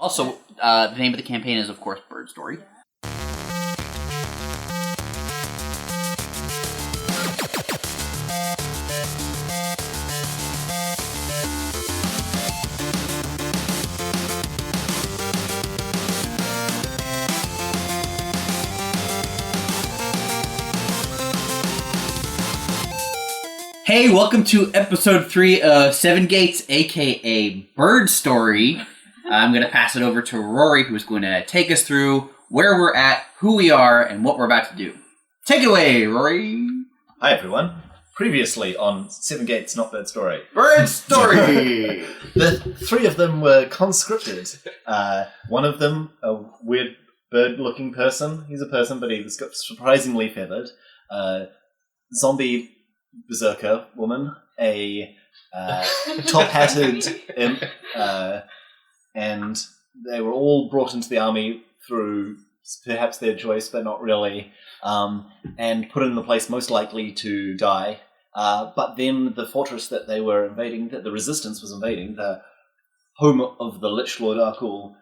Also, the name of the campaign is, of course, Bird Story. Hey, welcome to episode 3 of 7Gates, aka Bird Story. I'm going to pass it over to Rory, who's going to take us through where we're at, who we are, and what we're about to do. Take it away, Rory. Hi, everyone. Previously on 7Gates, not Bird Story. Bird Story! The three of them were conscripted. One of them, a weird bird-looking person. He's a person, but he was surprisingly feathered. Zombie berserker woman, a top-hatted imp, and they were all brought into the army through perhaps their choice, but not really, and put in the place most likely to die. But then the fortress that they were invading, that the resistance was invading, the home of the Lich Lord Arkul,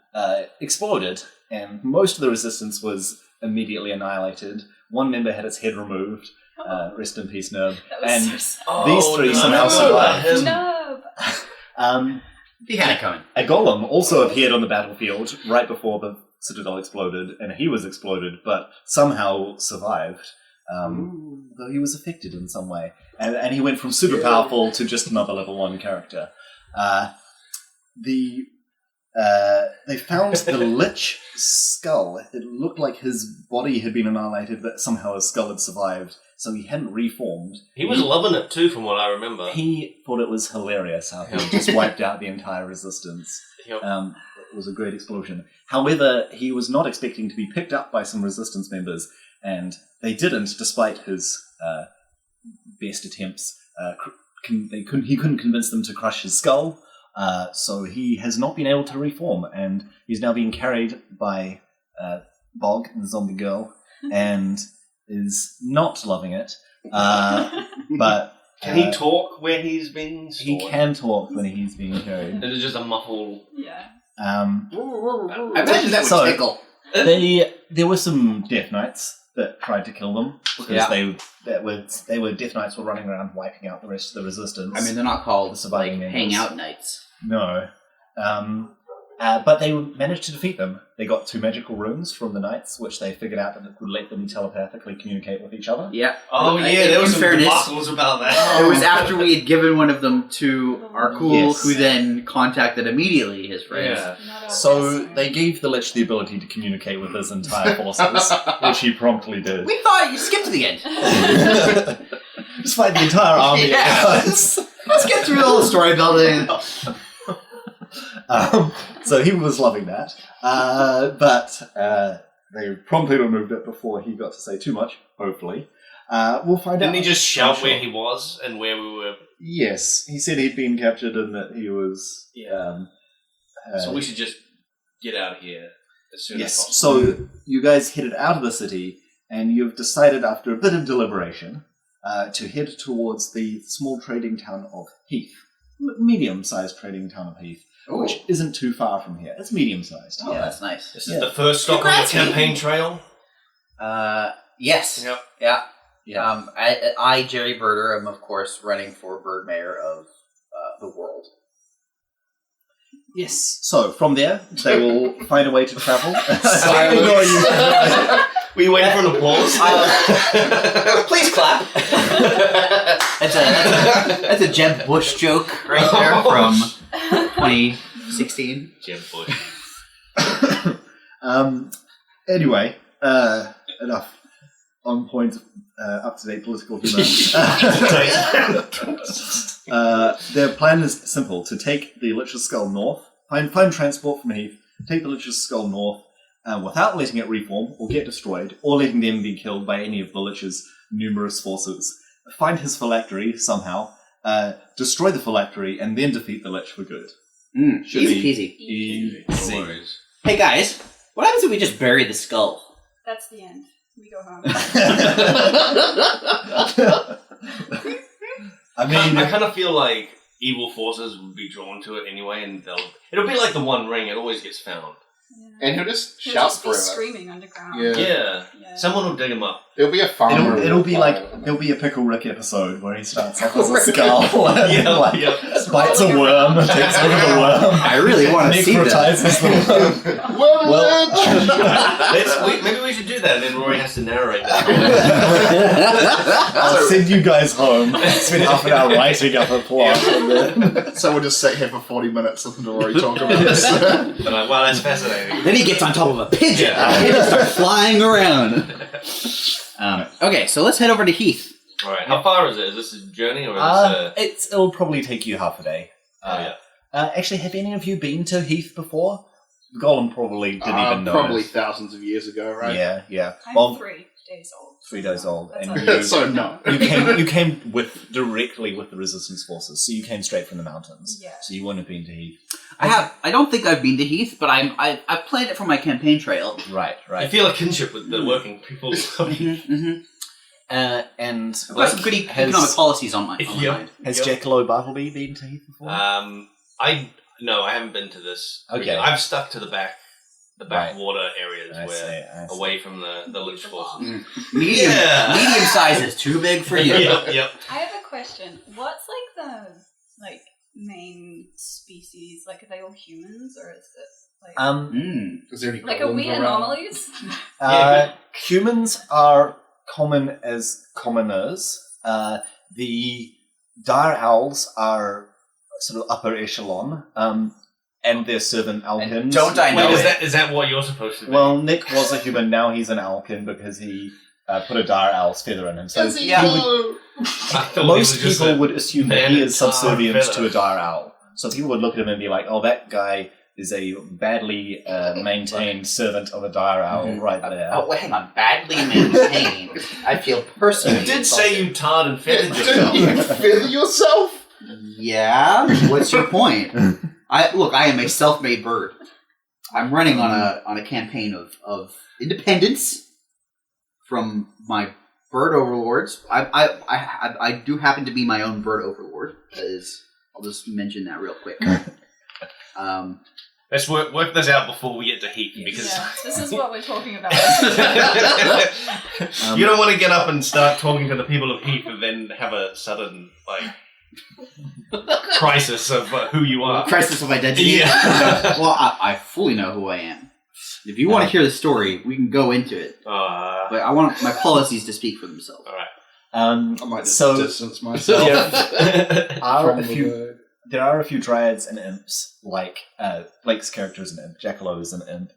exploded, and most of the resistance was immediately annihilated. One member had its head removed. Rest in peace, Nerb. And these three somehow survived. No. He had it coming. A golem also appeared on the battlefield right before the citadel exploded, and he was exploded, but somehow survived, though he was affected in some way. And he went from super powerful to just another level 1 character. They found the Lich skull. It looked like his body had been annihilated, but somehow his skull had survived, so he hadn't reformed. He was loving it too, from what I remember. He thought it was hilarious how he just wiped out the entire resistance. Yep. It was a great explosion. However, he was not expecting to be picked up by some resistance members, and they didn't, despite his best attempts. He couldn't convince them to crush his skull. So he has not been able to reform, and he's now being carried by Bog, the zombie girl, and is not loving it. But can he talk where he's been stored? He can talk when he's being carried. And it's just a muffled... Yeah. I imagine that would tickle. There were some Death Knights that tried to kill them, because they were Death Knights were running around wiping out the rest of the resistance. I mean, they're not called The surviving members. hangout knights. No. But they managed to defeat them. They got 2 magical runes from the knights, which they figured out that it would let them telepathically communicate with each other. Yeah. Oh, yeah, there was some debacles about that. It was after we had given one of them to Arkul, Yes. who then contacted immediately his friends. Yeah. So they gave the Lich the ability to communicate with his entire forces, which he promptly did. We thought you skipped to the end. Just fight the entire army at once. Let's get through all the story building. So he was loving that. But they promptly removed it before he got to say too much, hopefully. We'll find out. Didn't he just shout where he was and where we were? Yes, he said he'd been captured and that he was... so we should just get out of here as soon as possible. So you guys headed out of the city, and you've decided after a bit of deliberation to head towards the small trading town of Heath. Medium-sized trading town of Heath. Ooh. Which isn't too far from here. It's medium-sized. Oh, that's nice. This is the first stop on the campaign trail? Yes. Yep. Yeah. I, Jerry Birder, am of course running for Bird Mayor of the world. Yes. So, from there, they will find a way to travel. We wait for an applause. Please clap. That's a Jeb Bush joke right there from 2016. Jeb Bush. Anyway, enough on point, up-to-date political humor. Their plan is simple: to take the Lich's Skull north, find transport from Heath, take the Lich's Skull north, without letting it reform or get destroyed, or letting them be killed by any of the Lich's numerous forces. Find his phylactery somehow, destroy the phylactery, and then defeat the Lich for good. Easy peasy. Easy. Hey guys, what happens if we just bury the skull? That's the end. We go home. I mean, I kind of feel like evil forces would be drawn to it anyway, and it'll be like the One Ring. It always gets found. And he'll just He'll shout just be forever. screaming underground. Yeah. Yeah. Someone will dig him up. There'll be a farmer. It'll be like while- there'll be a Pickle Rick episode where he starts off as a skull and Yeah. bites a worm, takes over the worm. I really want to see that. Necrotizes the worm. Well, Maybe we should do that, and then Rory has to narrate that. I'll send you guys home. Spend half an hour writing up a plot. And then... so we'll just sit here for 40 minutes listening to Rory talk about this. But like, wow, that's fascinating. Then he gets on top of a pigeon Yeah. and just starts flying around. Okay, so let's head over to Heath. All right, how far is it? Is this a journey or is this It'll probably take you half a day. yeah. Actually, have any of you been to Heath before? Gollum probably didn't even know. Probably thousands of years ago, right? Yeah. I'm Well, 3 days old. 3 days old, That's and all. you, So no. you came directly with the Resistance forces, so you came straight from the mountains. Yeah. So you wouldn't have been to Heath. I don't think I've been to Heath, but I've planned it for my campaign trail. Right. I feel a kinship with the working people. Mm-hmm. And I've got some good economic policies on my mind. has Jackalow Bartleby been to Heath before? I haven't been to this. Okay. I've stuck to the Right. water areas I see. away from the lich forces. Medium size is too big for you. Yep. I have a question. What's the main species? Like, are they all humans, or is it Is there any are golems we around? anomalies? humans are common as commoners. The dire owls are sort of upper echelon, and their servant Alkins. And don't I know Wait, it? is that what you're supposed to be? Well, Nick was a human. Now he's an Alkin because he put a dire owl's feather in him. So Does he Yeah. know? I thought he most was just people a would assume that he banded is subservient tar feather. to a dire owl. So people would look at him and be like, "Oh, that guy is a badly maintained servant of a dire owl right there." Oh, wait, hang on. Badly maintained. I feel personally. You did say you tarred and feathered Didn't you yourself. feather yourself? Yeah. What's your point? I am a self-made bird. I'm running on a campaign of independence from my bird overlords. I do happen to be my own bird overlord. I'll just mention that real quick. Let's work this out before we get to Heath, because Yeah, this is what we're talking about. you don't want to get up and start talking to the people of Heath and then have a sudden crisis of who you are. Crisis of identity. Yeah. Well, I fully know who I am. If you want to hear the story, we can go into it. But I want my policies to speak for themselves. All right. I might just So distance myself there are a few dryads and imps, like Blake's character is an imp, Jackalow is an imp.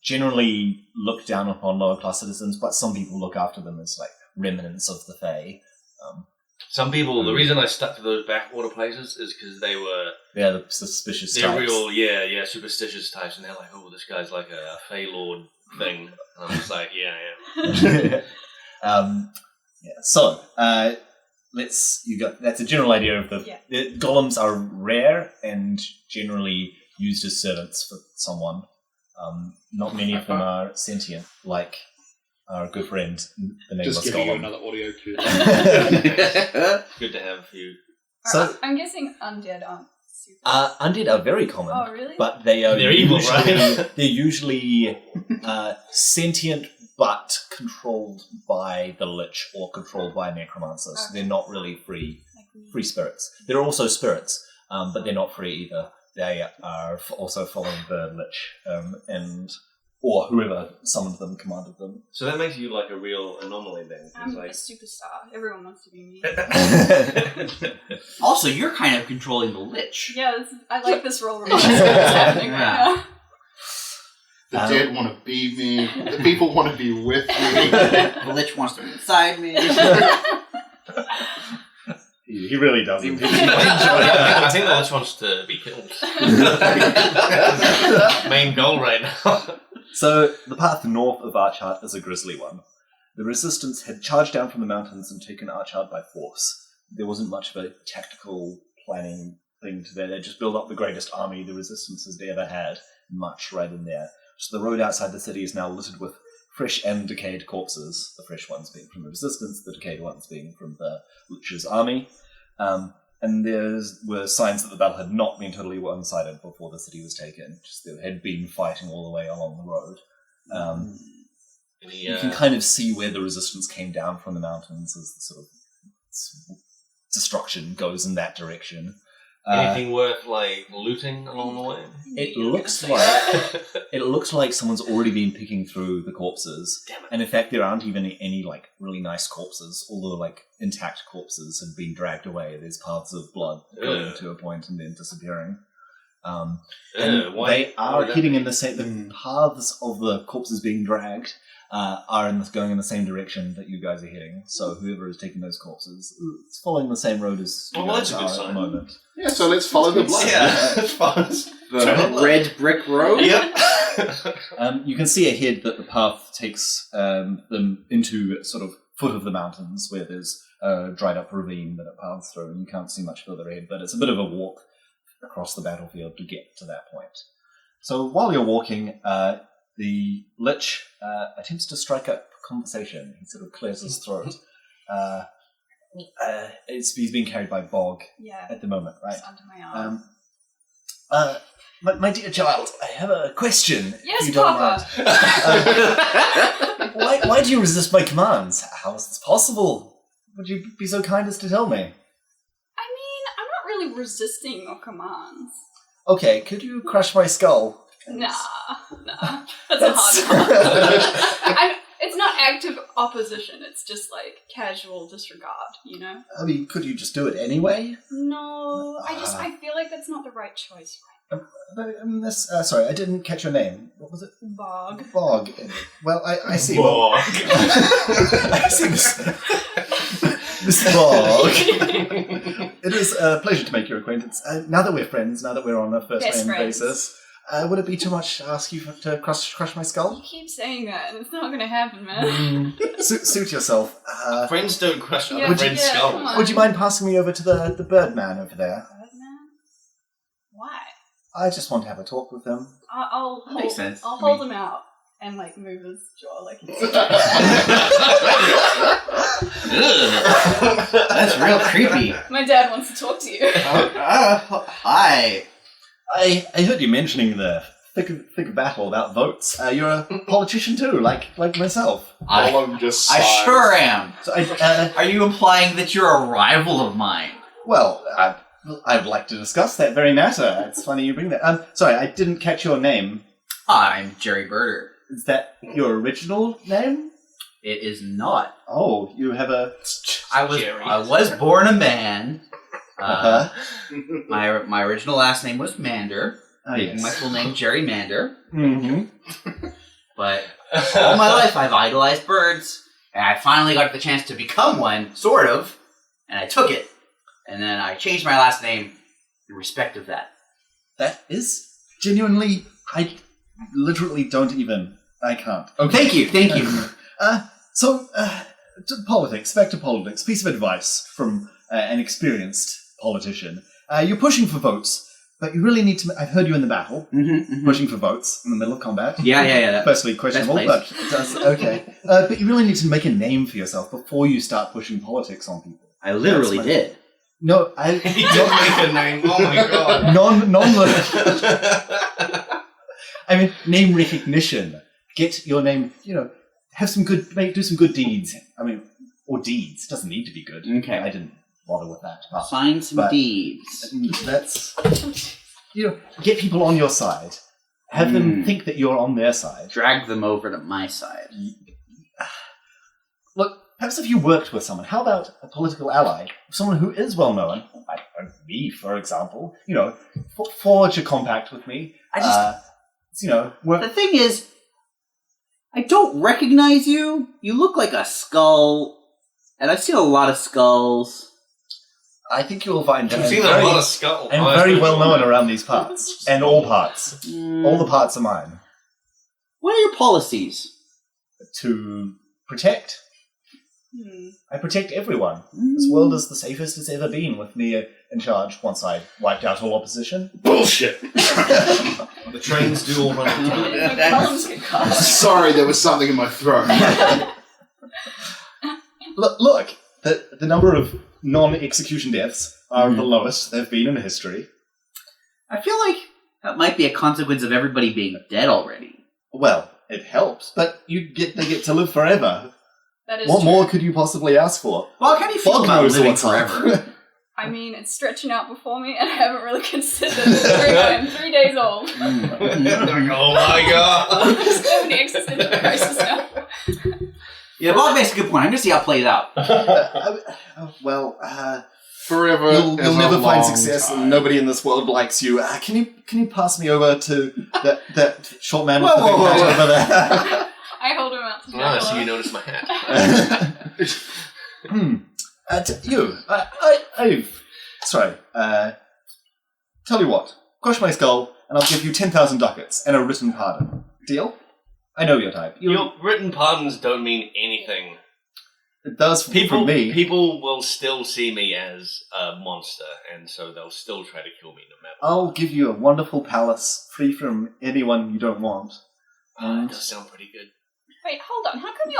Generally look down upon lower class citizens, but some people look after them as remnants of the Fae. Some people, the reason I stuck to those backwater places is because they're the suspicious types. real, superstitious types, and they're like, oh, this guy's like a Fey Lord thing. And I'm just like, yeah, I am. So, that's a general idea of the golems are rare and generally used as servants for someone. Not many of them are sentient, like our good friend, the nameless Just giving you golem. another audio cue. Good to have a few. So- I'm guessing undead aren't super. Undead are very common, Oh, really? but they're evil, usually, right? they're usually sentient but controlled by the Lich or controlled by necromancers. Okay. They're not really free Like, spirits. They're also spirits, but they're not free either. They are also following the Lich or whoever summoned them, commanded them. So that makes you like a real anomaly then. 'cause, I'm a like, superstar. Everyone wants to be me. Also, you're kind of controlling the Lich. Yeah, I like this role reversal that's happening right now. The dead want to be me. The people want to be with me. The Lich wants to be inside me. He really doesn't. I think the Lich wants to be killed. Main goal right now. So, the path north of Archheart is a grisly one. The Resistance had charged down from the mountains and taken Archheart by force. There wasn't much of a tactical planning thing to there. They just built up the greatest army the Resistance has ever had, much right in there. So the road outside the city is now littered with fresh and decayed corpses, the fresh ones being from the Resistance, the decayed ones being from the Lich's army. and there were signs that the battle had not been totally one-sided before the city was taken. Just there had been fighting all the way along the road. You can kind of see where the resistance came down from the mountains as the sort of destruction goes in that direction. Anything worth like looting along the way? It looks like someone's already been picking through the corpses. Damn it. And in fact, there aren't even any like really nice corpses. All the like intact corpses have been dragged away. There's paths of blood going to a point and then disappearing. And they are heading in the same. The paths of the corpses being dragged are going in the same direction that you guys are heading. So whoever is taking those corpses is following the same road as you guys are at the moment. Yeah, so let's follow the blood. Yeah, as far as The red brick road? Yep. You can see ahead that the path takes them into sort of foot of the mountains where there's a dried up ravine that it paths through, and you can't see much further ahead, but it's a bit of a walk across the battlefield to get to that point. So while you're walking, the Lich attempts to strike up conversation. He sort of clears his throat. He's being carried by Bog at the moment, right? It's under my arm. My dear child, I have a question. Yes, if you don't Papa. mind. Why do you resist my commands? How is this possible? Would you be so kind as to tell me? I mean, I'm not really resisting your commands. Okay, could you crush my skull? Nah. That's a hard one. It's not active opposition, it's just like casual disregard, you know? I mean, could you just do it anyway? No, I feel like that's not the right choice right Sorry, I didn't catch your name. What was it? now. Bog. Well, I see. Bog. I see Miss Bog. It is a pleasure to make your acquaintance. Now that we're friends, now that we're on a first-name basis, would it be too much to ask you to crush my skull? You keep saying that, and it's not gonna happen, man. Suit yourself. Friends don't crush other Yeah, friends' yeah, skulls. come on. Would you mind passing me over to the Birdman over there? Birdman? Why? I just want to have a talk with him. I'll That makes sense. I'll I hold mean- him out and like move his jaw like. Ugh. That's real creepy. My dad wants to talk to you. Hi. I heard you mentioning the thick battle about votes. You're a politician too, like myself. I All of them just I sighs. sure am. So Are you implying that you're a rival of mine? well, I'd like to discuss that very matter. It's funny you bring that. Sorry, I didn't catch your name. I'm Jerry Birder. Is that your original name? It is not. Oh, you have a... I was born a man. My original last name was Mander. yes. My full name Jerry Mander. Mm-hmm. But all my life I've idolized birds, and I finally got the chance to become one, sort of, and I took it. And then I changed my last name in respect of that. That is genuinely... I literally don't even... I can't. Thank you. So, to politics. Back to politics. Piece of advice from an experienced politician. You're pushing for votes, but you really need to... I've heard you in the battle, pushing for votes in the middle of combat. Yeah. Firstly, questionable, but it does... Okay. But you really need to make a name for yourself before you start pushing politics on people. I literally did. No, He did make a name. Oh my god. I mean, name recognition. Get your name, have some good, do some good deeds. I mean, or deeds. Doesn't need to be good. Okay. I didn't bother with that. Sign some But- deeds. That's, get people on your side. Have them think that you're on their side. Drag them over to my side. Look, perhaps if you worked with someone, how about a political ally? Someone who is well known, like me, for example, forge a compact with me. Work. The thing is, I don't recognize you. You look like a skull, and I've seen a lot of skulls. I think you will find I've seen a lot of skulls. I'm very well known around these parts. And all parts. All the parts are mine. What are your policies? To protect. I protect everyone. This world is the safest it's ever been with me in charge once I wiped out all opposition. Bullshit! The trains do all run on time. My columns get caught. Sorry, there was something in my throat. Look, the number of non-execution deaths are the lowest they've been in history. I feel like that might be a consequence of everybody being dead already. Well, it helps, but they get to live forever. That is What true. more could you possibly ask for? Well, how do you feel Bog about knows living what's forever? up. I mean, it's stretching out before me, and I haven't really considered considering I am 3 days old. Oh my god! There's so many existential crisis now. Yeah, Bob makes a good point. I'm going to see how it plays out. Forever. You'll is a never find long success, time. and nobody in this world likes you. Can you pass me over to that short man with the big hat over there? I hold him out to Ah, so you Dracula. noticed my hat. Sorry. Tell you what. Crush my skull, and I'll give you 10,000 ducats and a written pardon. Deal? I know your type. Your written pardons don't mean anything. It does for me. People will still see me as a monster, and so they'll still try to kill me no matter. I'll give you a wonderful palace, free from anyone you don't want. That does sound pretty good. Wait, hold on. How come you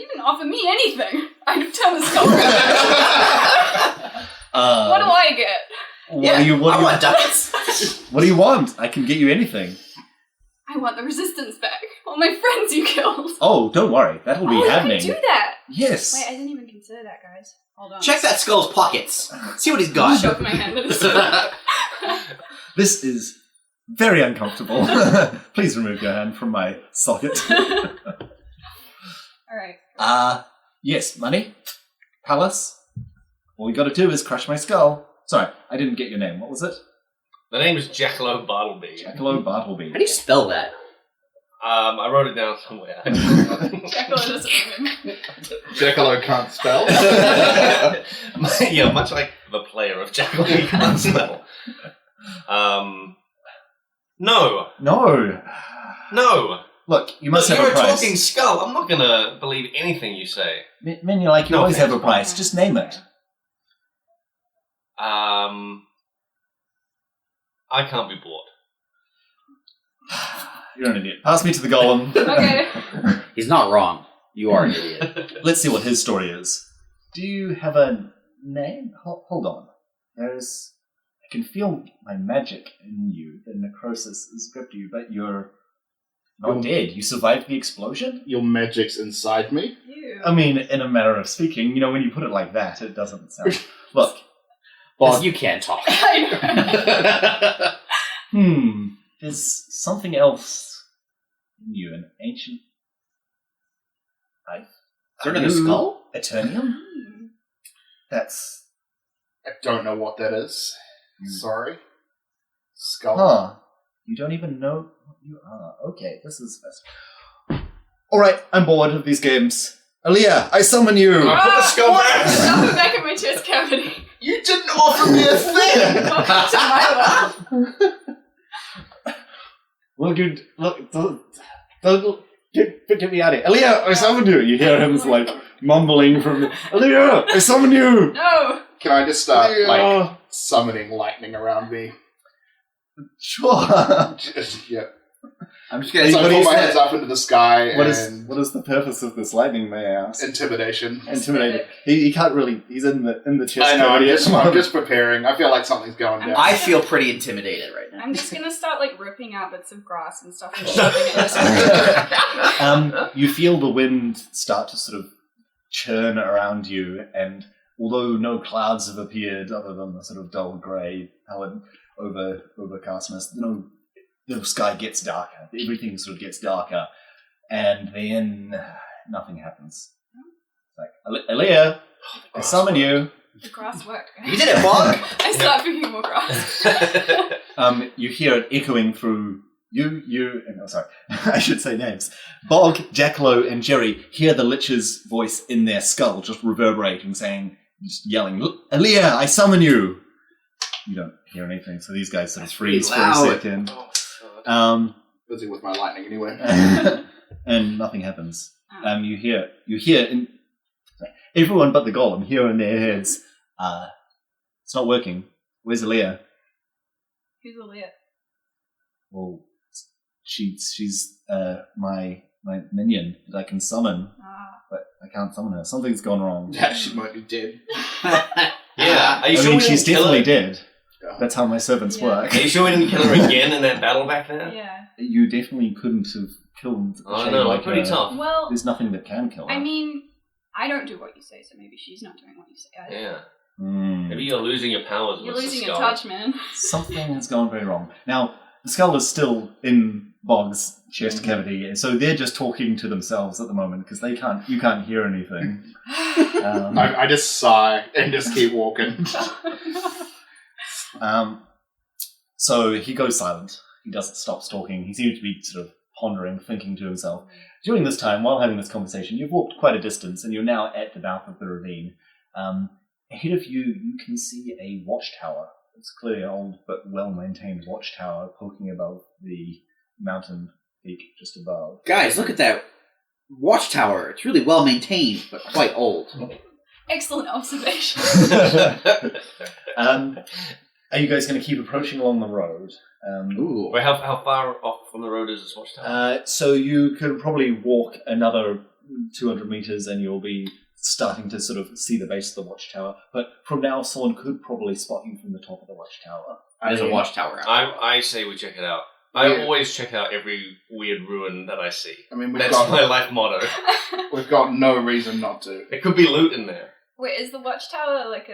didn't offer me anything? I'd turn the skull around. What do I get? I want ducats. What do you want? I can get you anything. I want the resistance back. All my friends you killed. Oh, don't worry. That'll be happening. You can do that. Yes. Wait, I didn't even consider that, guys. Hold on. Check that skull's pockets. See what he's got. Shove my hand in his This is very uncomfortable. Please remove your hand from my socket. Alright. Yes, money, palace. All we gotta do is crush my skull. Sorry, I didn't get your name. What was it? The name is Jackalow Bartleby. Jackalow Bartleby. How do you spell that? I wrote it down somewhere. Jackalow doesn't remember. Jackalow can't spell. Yeah, much like the player of Jackalow you can't spell. No. No. Look, you must have You're a price. talking skull. I'm not gonna believe anything you say. Men, you No always have a offense. price. Just name it. I can't be bought. You're an idiot. Pass me to the golem. Okay. He's not wrong. You are an idiot. Let's see what his story is. Do you have a name? Hold on. I can feel my magic in you. The necrosis has gripped you, but you're not dead. You survived the explosion? Your magic's inside me. Ew. I mean, in a manner of speaking, when you put it like that, it doesn't sound... Look. Because you can't talk. I know. There's something else in you, an ancient... Sort of the skull? Eternium? That's... I don't know what that is. Sorry. Skull. Huh. You don't even know what you are. Okay, this is... Alright, I'm bored of these games. Aaliyah, I summon you! Put the skull back! Stuff it back in my chest cavity. You didn't offer me a thing! Welcome to my world. Don't get me out of here. Aaliyah, I summon you! You hear him, mumbling from... Aaliyah, I summon you! No. Can I just start, Aaliyah. summoning lightning around me? Sure. Yeah. I'm just So going I What pull is my that? hands up into the sky What and is the purpose of this lightning, may I ask? intimidation. Intimidated. He can't really... He's in the chest I know, cavity at the I'm moment. just preparing. I feel like something's going down. I feel pretty intimidated right now. I'm just gonna start ripping out bits of grass and stuff and shoving it in his You feel the wind start to sort of churn around you, and although no clouds have appeared other than the sort of dull grey, pallid overcastness, the sky gets darker. Everything sort of gets darker, and then nothing happens. It's Aaliyah, I summon you. The grass worked. You did it, Bog! I start picking more grass. You hear it echoing through you, and sorry, I should say names. Bog, Jackalow, and Jerry hear the Lich's voice in their skull just reverberating, just yelling, Aaliyah, I summon you! You don't hear anything, so these guys sort of freeze for a loud. second. Busy with my lightning anyway. And nothing happens. You hear in, everyone but the golem hear in their heads, it's not working. Where's Aaliyah? Who's Aaliyah? Well, she's my minion that I can summon, but I can't summon her. Something's gone wrong. Yeah, she might be dead. Yeah, Are you I sure mean, we she's didn't kill definitely her? dead. That's how my servants Yeah. work. Are you sure we didn't kill her again in that battle back there? Yeah. You definitely couldn't have killed a Oh shade no, like we're pretty her. tough. Well, There's nothing that can kill her. I mean, I don't do what you say, so maybe she's not doing what you say either. Yeah. Hmm. Maybe you're losing your powers. You're with the losing your skull. touch, man. Something has gone very wrong. Now, the skull is still in Bog's chest cavity, and so they're just talking to themselves at the moment because you can't hear anything. I just sigh and just keep walking. So he goes silent. He doesn't stop talking. He seems to be sort of pondering, thinking to himself. During this time, while having this conversation, you've walked quite a distance, and you're now at the mouth of the ravine. Ahead of you, you can see a watchtower. It's clearly an old but well-maintained watchtower poking above the mountain peak just above. Guys, look at that watchtower. It's really well maintained, but quite old. Excellent observation. Are you guys going to keep approaching along the road? Ooh. Wait, how far off from the road is this watchtower? So you could probably walk another 200 meters and you'll be starting to sort of see the base of the watchtower. But from now, someone could probably spot you from the top of the watchtower. There's a watchtower out there. I say we check it out. I Yeah. always check out every weird ruin that I see. I mean, That's my life motto. we've got no reason not to. There could be loot in there. Wait, is the watchtower like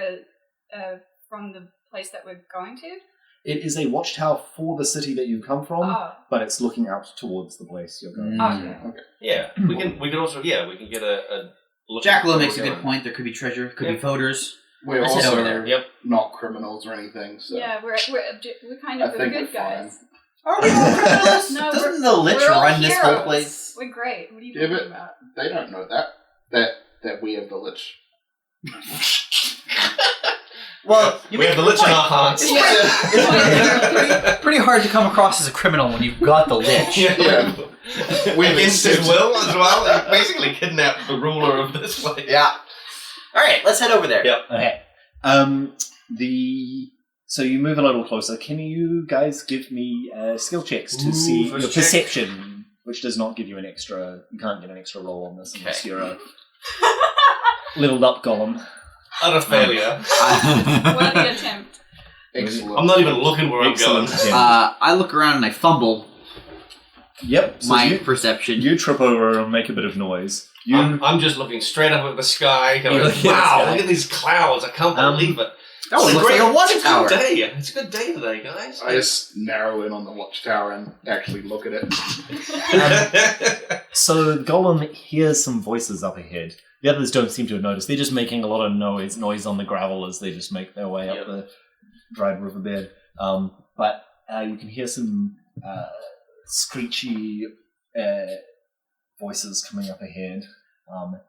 from the place that we're going to? It is a watchtower for the city that you come from, Oh. but it's looking out towards the place you're going. Okay. Yeah, we can also we can get a look. Jackalow at makes a where good we're point. There could be treasure, could be Yeah. voters. We're Let's head also over there. Yep. not criminals or anything, so Yeah, we're kind I of the think good we're fine. guys. Are we all criminals? No, Doesn't the Lich we're all run this whole heroes. place? We're great. What are you Yeah, talking but- about? they don't know that we have the Lich. Well, we have the Lich in our hearts. pretty hard to come across as a criminal when you've got the Lich. Yeah. We're against his will as well. He basically kidnapped the ruler of this place. Yeah. All right, let's head over there. Yep. Okay. So you move a little closer. Can you guys give me skill checks to see first your check. perception, which does not give you an extra. You can't get an extra roll on this unless Okay. you're a leveled up golem. Utter failure. Worthy attempt. Excellent. I'm not even looking where Excellent I'm going. attempt. I look around and I fumble Yep. So my perception. you trip over and make a bit of noise. You I'm just looking straight up at the sky, going, You look at the wow, sky. look at these clouds. I can't believe it. Oh, it looks like a watchtower. It's a good day. It's a good day today, guys. I just narrow in on the watchtower and actually look at it. So the golem hears some voices up ahead. The others don't seem to have noticed. They're just making a lot of noise on the gravel as they just make their way up Yep. the dried riverbed. But you can hear some screechy voices coming up ahead.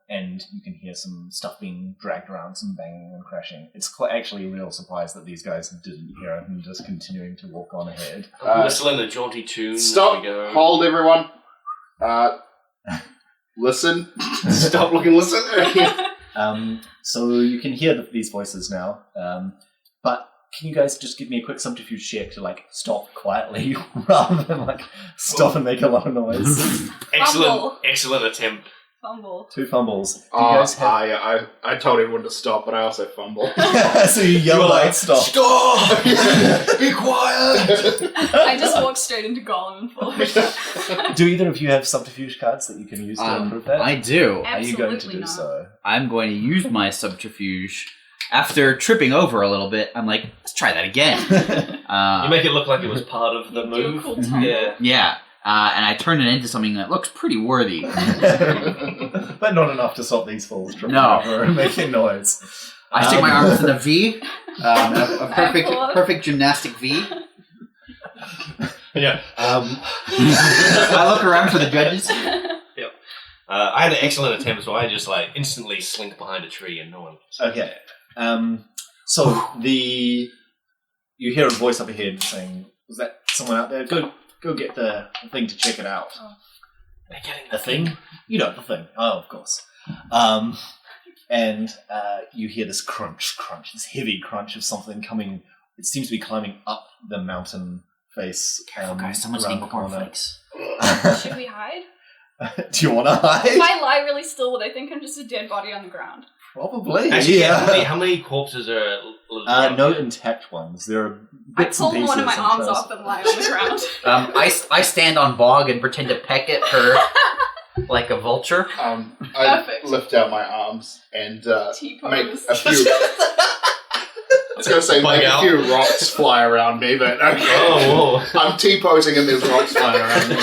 And you can hear some stuff being dragged around, some banging and crashing. It's quite actually a real surprise that these guys didn't hear it and just continuing to walk on ahead. Whistling a jaunty tune. Stop! As we go. Hold, everyone. Listen. Stop, look, and listen. So you can hear these voices now. But can you guys just give me a quick subterfuge check to stop quietly rather than stop and make a lot of noise? Excellent attempt. Fumble. 2 fumbles. Do you guys have... I told everyone to stop, but I also fumble. So you yell out, stop. Stop! Be quiet! I just walked straight into Golem and fall. Do either of you have subterfuge cards that you can use to improve that? I do. Are you going to Absolutely do not. so? I'm going to use my subterfuge. After tripping over a little bit, I'm like, let's try that again. You make it look like it was part of the You do a move. cool turn. Yeah. Yeah. And I turn it into something that looks pretty worthy. But not enough to stop these fools tripping No. over and making noise. I stick my arms in a V, a Cool. perfect gymnastic V. Yeah. I look around for the judges. I had an excellent attempt, so I just instantly slink behind a tree and no one. Okay. So you hear a voice up ahead saying, "Was that someone out there? Go get the thing to check it out." They're getting The thing? You know the thing. Oh, of course. And you hear this crunch, this heavy crunch of something coming. It seems to be climbing up the mountain face. Careful, guys. Someone's around eating the corner. cornflakes. Should we hide? Do you want to If hide? I lie really still, would I think I'm just a dead body on the ground? Probably. Actually, yeah. how many corpses are? No intact ones. There are I bits and pull pieces. one of my and arms trails. off and lie on the ground. I stand on Bog and pretend to peck at her like a vulture. I Perfect. lift out my arms and make T-pose. a few. I was going to say Bug make out. a few rocks fly around me, but okay. Oh, whoa. I'm T-posing and there's rocks flying around me.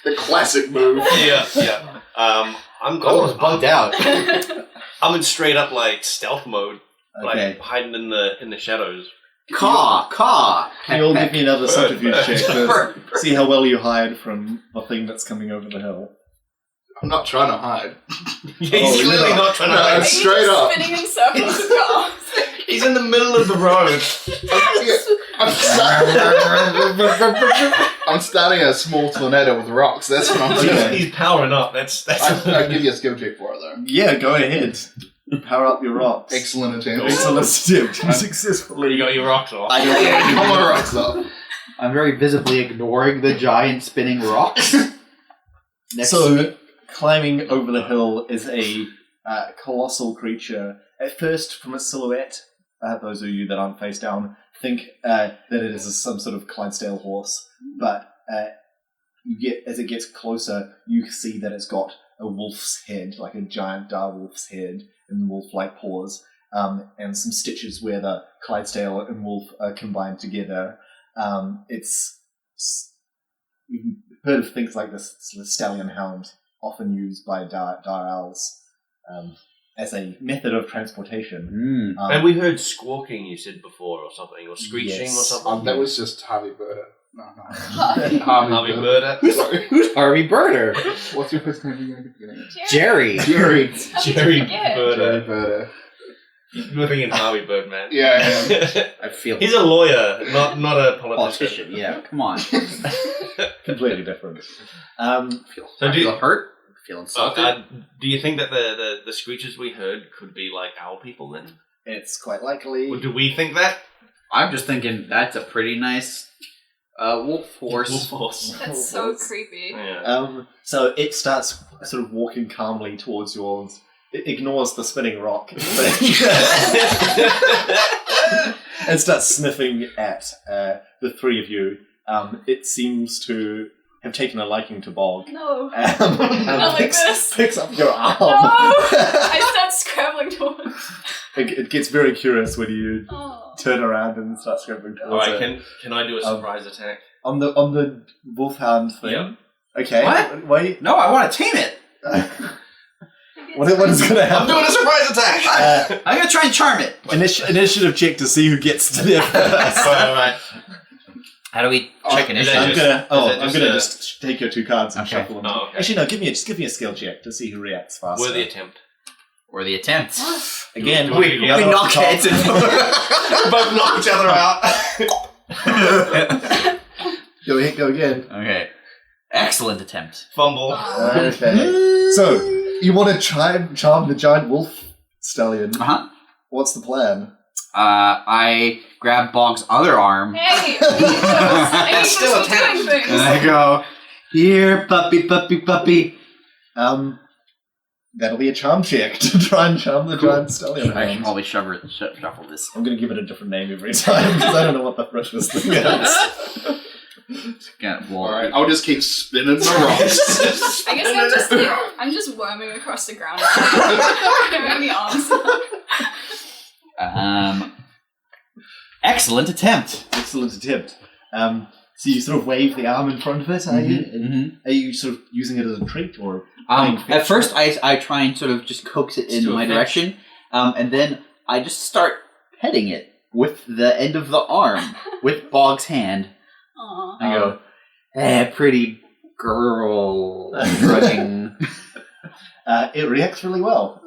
The classic move. Yeah. I'm Almost bugged out. I'm in straight up like stealth mode, Okay. like hiding in the shadows. Caw. You'll give me another Bird, subterfuge bird. check to see how well you hide from the thing that's coming over the hill. I'm not trying to hide. He's Oh, clearly yeah. not trying to No, hide. Are you straight just up. spinning in circles with your arms? He's in the middle of the road. I'm starting a small tornado with rocks. That's what I'm doing. He's powering up. That's. I'll give you a skill check for it, though. Yeah, go ahead. Power up your rocks. Excellent attempt. Excellent attempt. You successfully. You got your rocks off. I don't Yeah, pull my rocks up. I'm very visibly ignoring the giant spinning rocks. So, climbing over the hill is a colossal creature. At first, from its silhouette, those of you that aren't face down think that it is some sort of Clydesdale horse. But as it gets closer, you see that it's got a wolf's head, like a giant dire wolf's head, and wolf-like paws, and some stitches where the Clydesdale and wolf are combined together. You've heard of things like this, the stallion hound, often used by dire owls as a method of transportation. And we heard squawking, you said before, or something, or screeching, Yes. or something. That was just Harvey Burder. No. Harvey Murder. Sorry. Harvey Birder. What's your first name again? Jerry. Jerry. Jerry forget? Jerry Birder. Burder. You're thinking Harvey Birdman. Yeah. I feel He's a lawyer, not a politician. politician. Yeah, come on. Completely different. So So I do you- feel hurt. I feel insulted. Do you think that the screeches we heard could be like owl people then? It's quite likely. Or do we think that? I'm just thinking that's a pretty nice wolf horse. Wolf horse. That's so creepy. Yeah. So it starts sort of walking calmly towards yours. It ignores the spinning rock and starts sniffing at the three of you. It seems to have taken a liking to Bog. No. And Not like this. picks up your arm. No! I start scrambling towards. It gets very curious when you Oh. turn around and start scrambling All towards right. it. Can I do a surprise attack? On the wolfhound thing. Yeah. Okay. What? Wait. No, I want to tame it. What is going to I'm happen? doing a surprise attack. I'm gonna try and charm it. Initiative check to see who gets to there first. All right. How do we check is initiative? that I'm gonna just, just take your two cards and Okay. shuffle them. Oh, okay. Actually, no. Give me a skill check to see who reacts faster. Worthy attempt. Or the attempt. Again, Do it again. We knock heads and Both knock each other out. Go ahead, go again. Okay. Excellent attempt. Fumble. Okay. So you want to charm the giant wolf stallion? Uh-huh. What's the plan? I grab Bog's other arm Hey! I need still to be doing and things. I go, "Here, puppy, puppy, puppy." That'll be a charm check to try and charm the giant stallion. I should hound. probably shuffle this. I'm going to give it a different name every time because I don't know what the frick this thing is. Alright, I'll just keep spinning the rocks. I guess I'm just worming across the ground. Any arms. Excellent attempt. Excellent attempt. So you sort of wave the arm in front of it, are you? Mhm. Are you sort of using it as a treat, or At first, I try and sort of just coax it in do a my fetch. direction, and then I just start petting it with the end of the arm, with Bog's hand. Aw. I go, pretty girl. Shrugging. it reacts really well,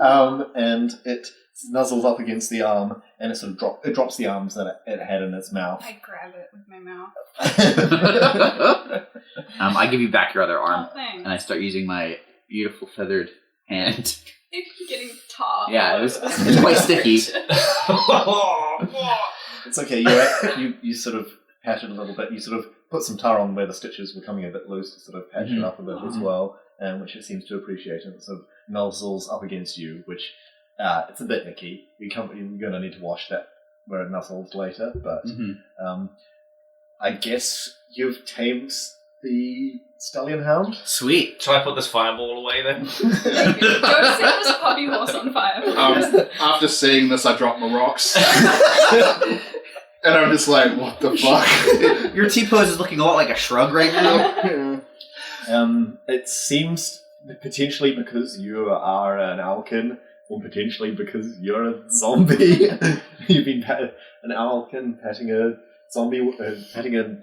and it snuzzles up against the arm, and it sort of drops the arms that it had in its mouth. I grab it with my mouth. I give you back your other arm, Oh, thanks. and I start using my beautiful feathered hand. It's getting tar. Yeah, it's quite sticky. It's okay. You sort of pat it a little bit. You sort of put some tar on where the stitches were coming a bit loose to sort of patch it up a bit as well, which it seems to appreciate. And it sort of nuzzles up against you, which it's a bit icky. You're going to need to wash that where it nuzzles later, but I guess you've tamed the Stallion Hound. Sweet. Shall I put this fireball away then? Go set this Puppyhorse on fire. After seeing this, I drop my rocks. And I'm just like, what the fuck? Your T-pose is looking a lot like a shrug right now. It seems potentially because you are an Owlkin, or potentially because you're a zombie. You've been an Owlkin patting a zombie, patting a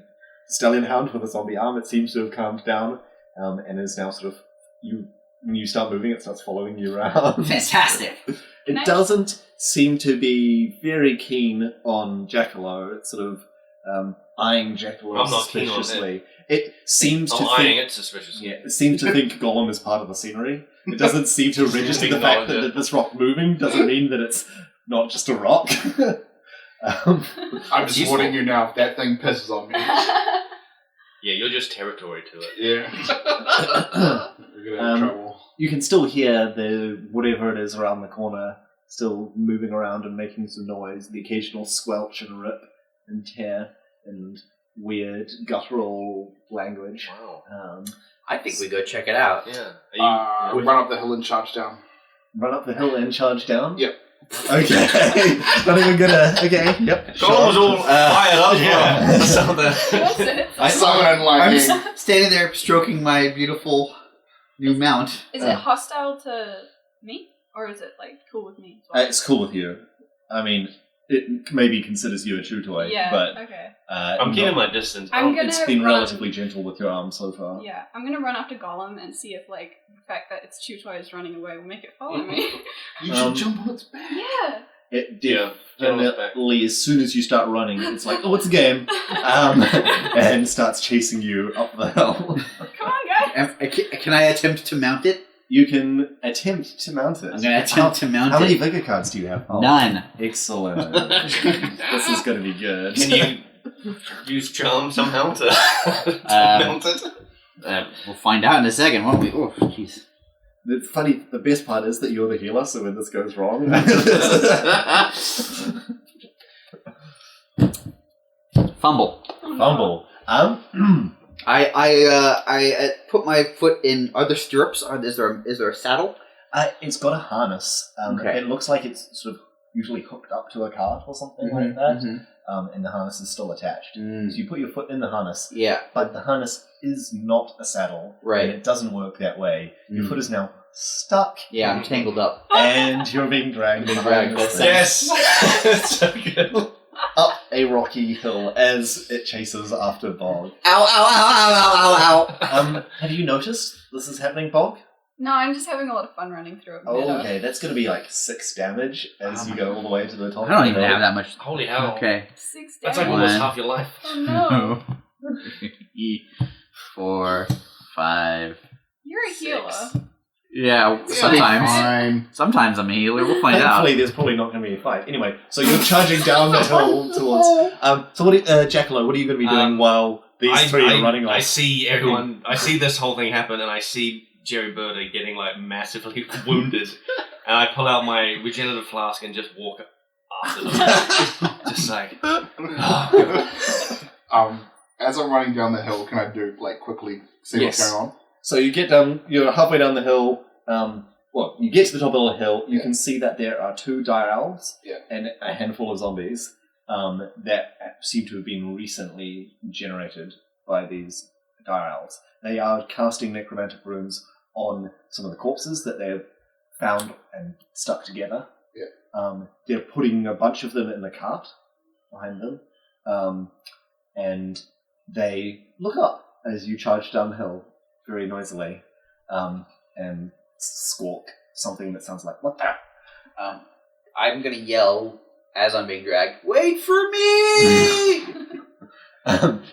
Stallion Hound with a zombie arm. It seems to have calmed down, and is now sort of when you start moving, it starts following you around. Fantastic. It doesn't seem to be very keen on Jackalow. It's sort of eyeing Jackalow I'm not keen on suspiciously. It seems to I'm eyeing think, it suspiciously. yeah, it seems to think Gollum is part of the scenery. It doesn't seem to register the fact that this rock moving doesn't mean that it's not just a rock. I'm just warning you now, if that thing pisses on me. Yeah, you're just territory to it. Yeah. We're gonna have trouble. You can still hear the whatever it is around the corner still moving around and making some noise. The occasional squelch and rip and tear and weird guttural language. Wow. I think we go check it out. Yeah. Run up the hill and charge down. Run up the hill and charge down? Yep. Okay. Not even gonna... Okay, yep. Gollum was all fired up. Yeah. Something. I summon and lightning. I'm standing there stroking my beautiful new mount. Is it hostile to me? Or is it, like, cool with me as well? It's cool with you. I mean, it maybe considers you a chew toy, Yeah, but... okay. I'm keeping my distance. I'm gonna It's been run- relatively gentle with your arm so far. Yeah, I'm gonna run after Gollum and see if, like, the fact that its chew toy is running away will make it follow me. You should jump on its back. Yeah. It Yeah. definitely, as soon as you start running, it's like, oh, it's a game, and starts chasing you up the hill. Come on, guys. Can I attempt to mount it? You can attempt to mount it. I'm going to attempt to mount How many it. vigor cards do you have? Oh, None. excellent. This is going to be good. Can you use charm somehow to mount it? We'll find out in a second, won't we? Oh, jeez. It's funny, the best part is that you're the healer, so when this goes wrong... Fumble. Fumble. I put my foot in. Are there stirrups? Is there a saddle? It's got a harness. Okay. It looks like it's sort of usually hooked up to a cart or something like that, and the harness is still attached. So you put your foot in the harness, Yeah. but the harness is not a saddle, Right. and it doesn't work that way. Your foot is now stuck, Yeah, I'm tangled up. and you're being dragged behind this thing Yes! So good. up a rocky hill as it chases after Bog. Ow! Ow! Ow! Ow! Ow! Ow! Have you noticed this is happening, Bog? No, I'm just having a lot of fun running through it. Oh, okay, that's going to be like 6 damage as you go all the way to the top. I don't even have that much. Holy hell. Okay. 6 That's damage. like almost One. half your life. Oh no. 4, 5. You're a healer. 6. Yeah, sometimes. Sometimes I'm a healer. We'll find out. Hopefully, there's probably not going to be a fight. Anyway, so you're charging down the hill towards. So, Jackalow, what are you going to be doing while these three are running off? I see everyone. I see this whole thing happen, and I see Jerry Birder getting like massively wounded, and I pull out my regenerative flask and just walk after them, just like. Oh, God. As I'm running down the hill, can I quickly see what's going on? So you get down. You're halfway down the hill. You get to the top of the hill. You can see that there are 2 dire elves and a handful of zombies that seem to have been recently generated by these dire elves. They are casting necromantic runes on some of the corpses that they've found and stuck together. Yeah. They're putting a bunch of them in the cart behind them, and they look up as you charge downhill very noisily, and squawk something that sounds like, "What the?" I'm gonna yell as I'm being dragged. Wait for me!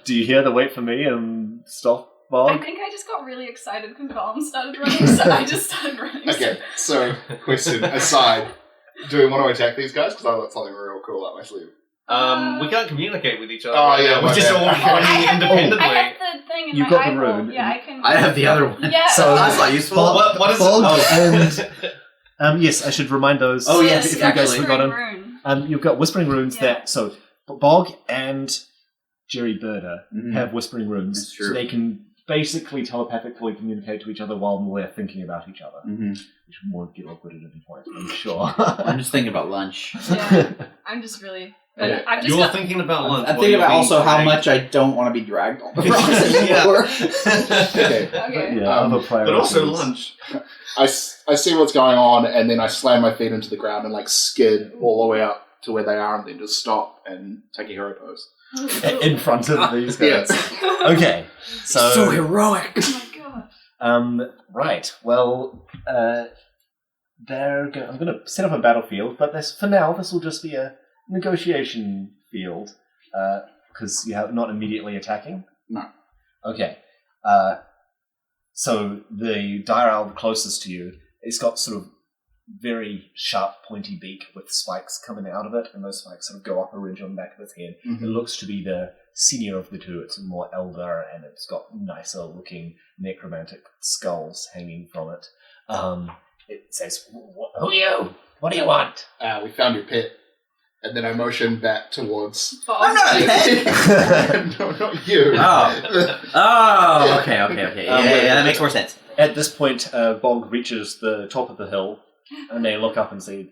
Do you hear the "wait for me" and stop, Bob? I think I just got really excited because Gollum started running, so I just started running. Okay, so, question aside, do we want to attack these guys? Because I got something real cool up my sleeve. We can't communicate with each other. Oh, right yeah, now. We're my just bad. all running independently. I have the thing in You've my got the eyeball. rune. Yeah, I can. I have the other one. Yeah. So- That's not useful. What is Bog it? and yes, I should remind those. Oh, yes, if you guys actually. forgot them. Rune. You've got whispering runes Yeah. that so Bog and Jerry Birder Mhm. have whispering runes, That's true. so they can basically telepathically communicate to each other while we're thinking about each other, Mhm. which won't get awkward at any point, I'm sure. I'm just thinking about lunch. Yeah. I'm just really. But Yeah. I've just You're got. thinking about lunch. I'm while thinking you're about being also how dragged. much I don't want to be dragged on the rocks Yeah. anymore. Okay. Okay. Yeah, other But priorities. also lunch. I see what's going on, and then I slam my feet into the ground and like skid all the way up to where they are, and then just stop and take a hero pose. In front of these guys. Yes. Okay, so heroic. Oh my god. right. Well, I'm going to set up a battlefield, but for now, this will just be a negotiation field because you have not immediately attacking. No. Okay. So the dire owl closest to you, it's got sort of very sharp, pointy beak with spikes coming out of it, and those spikes sort of go up a ridge on the back of its head. Mhm. It looks to be the senior of the two. It's more elder, and it's got nicer looking necromantic skulls hanging from it. It says, "Who are you? What do you want?" We found your pit, and then I motion back towards. I'm not a pet. No, not you. Oh, okay. Yeah, that makes more sense. At this point, Bog reaches the top of the hill, and they look up and see,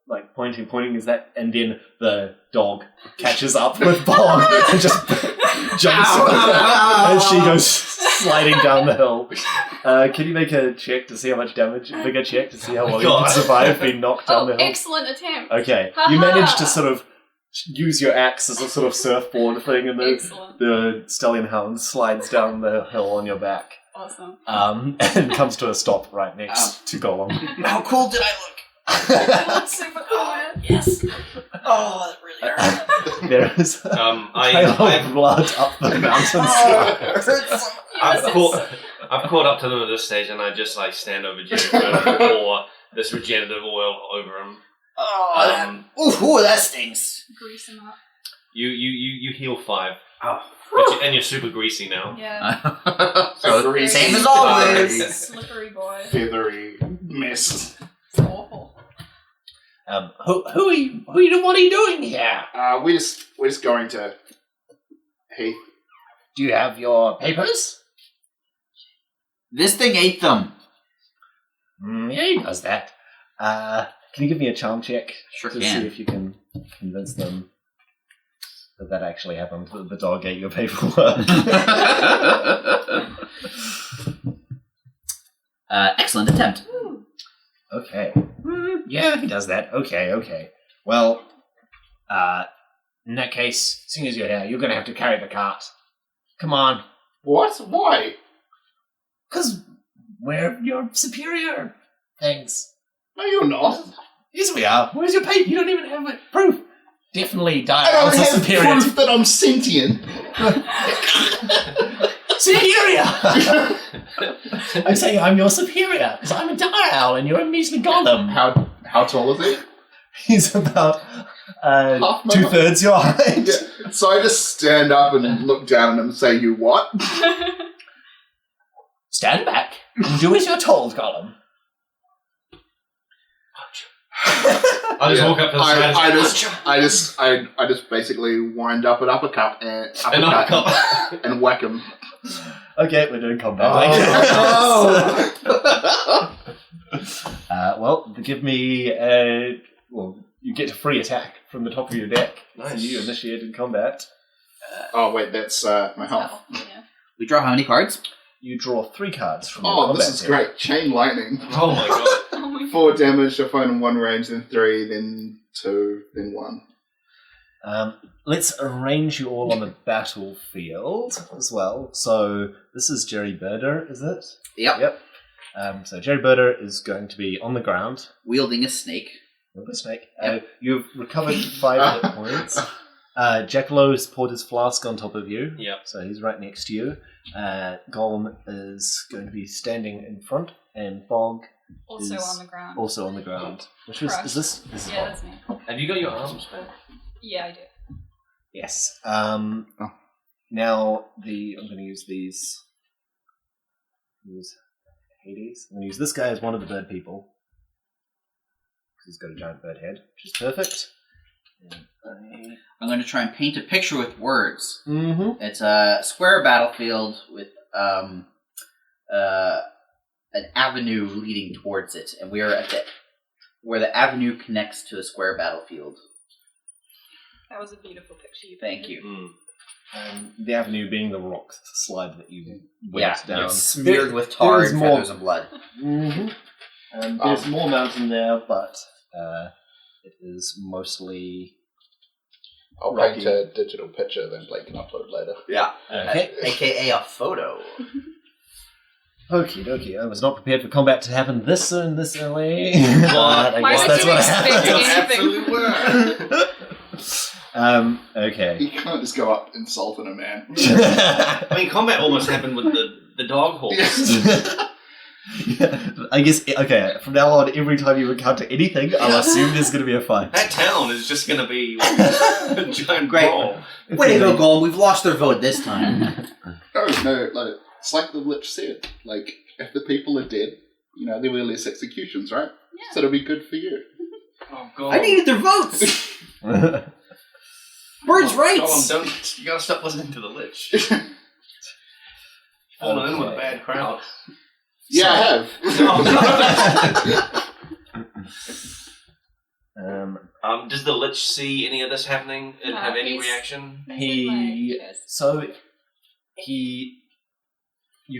like, pointing is that, and then the dog catches up with Bog and just jumps Ow, on her ow, ow, as she ow. goes sliding down the hill. Can you make a check to see how much damage? A bigger check to see how well you God. can survive being knocked down Oh, the hill. excellent attempt. Okay, Ha you ha. manage to sort of use your axe as a sort of surfboard thing, and Excellent. the stallion hound slides down the hill on your back. Awesome. And comes to a stop right next to Golem. How cool did I look? That's super cool, man. Yes. Oh, that really hurt. There is a trail of I've blood up the mountains. I've caught up to them at this stage, and I just like stand over Jerry and pour this regenerative oil over him. Ooh, that stings. Grease him up. You heal 5, Oh. and you're super greasy now. Yeah. So, Very same as slippery. always. Slippery boy. Feathery mist. It's awful. Who are you? What are you doing here? We're just going to Heath. Do you have your papers? This thing ate them. Yeah, he does that. Can you give me a charm check Sure to can. see if you can convince them that actually happened? That the dog ate your paperwork. Excellent attempt. Okay. Yeah, he does that. Okay. Well, in that case, seeing as you're here, you're going to have to carry the cart. Come on. What? Why? Because we're your superior things. No, you're not. Yes, we are. Where's your paper? You don't even have it. Proof. Definitely I die. don't have superior. proof that I'm sentient. Superior! I'm saying I'm your superior, because I'm a dire owl and you're a measly golem. How tall is he? He's about Half my 2/3 your height. Yeah. So I just stand up and look down at him and say, "You what?" Stand back and do as you're told, golem. I just Yeah. walk up to the side. I just basically wind up an uppercut and and whack him. Okay, we're doing combat. Oh. Well, give me you get a free attack from the top of your deck. Nice. So you initiated combat. Oh wait, that's my health. Yeah. We draw how many cards? You draw 3 cards from your Oh, combat this is deck. great. Chain lightning. Oh my god. Oh my 4 damage to phone in 1 range, then 3, then 2, then 1. Let's arrange you all on the battlefield as well. So this is Jerry Birder, is it? Yep. So Jerry Birder is going to be on the ground. Wielding a snake. With a snake. You've recovered 5 hit points. Jackalo's poured his flask on top of you. Yep. So he's right next to you. Golem is going to be standing in front, and Bog Also is on the ground. also on the ground. Which is Crushed. this is Yeah, Bog. that's me. Have you got your arms back? Yeah, I do. Yes. Now I'm going to use these. Use Hades. I'm going to use this guy as one of the bird people. Because he's got a giant bird head, which is perfect. I'm going to try and paint a picture with words. Mm-hmm. It's a square battlefield with an avenue leading towards it, and we are at where the avenue connects to a square battlefield. That was a beautiful picture. Thank you. The avenue being the rock slide that you went down. It's smeared with tar and feathers and blood. Mm-hmm. There's more mountain there, but it is mostly... I'll rocky. paint a digital picture, then Blake can upload later. Yeah. Okay. AKA a photo. Okie dokie. I was not prepared for combat to happen this soon, this early. What? I Why guess would that's you what expect happened. anything? Absolutely were. Okay. You can't just go up insulting a man. I mean, combat almost happened with the dog horse. Yeah, I guess, okay, from now on, every time you encounter anything, I'll assume there's going to be a fight. That town is just going to be a giant Great. brawl. Way to go, Golem. We've lost their vote this time. No, like, it's like the Lich said. Like, if the people are dead, there will be less executions, right? Yeah. So it'll be good for you. Oh, God. I needed their votes! Birds' rights! Don't, you got to stop listening to the Lich. Falling in with a bad crowd. Yeah, I have. Does the Lich see any of this happening and have any reaction? You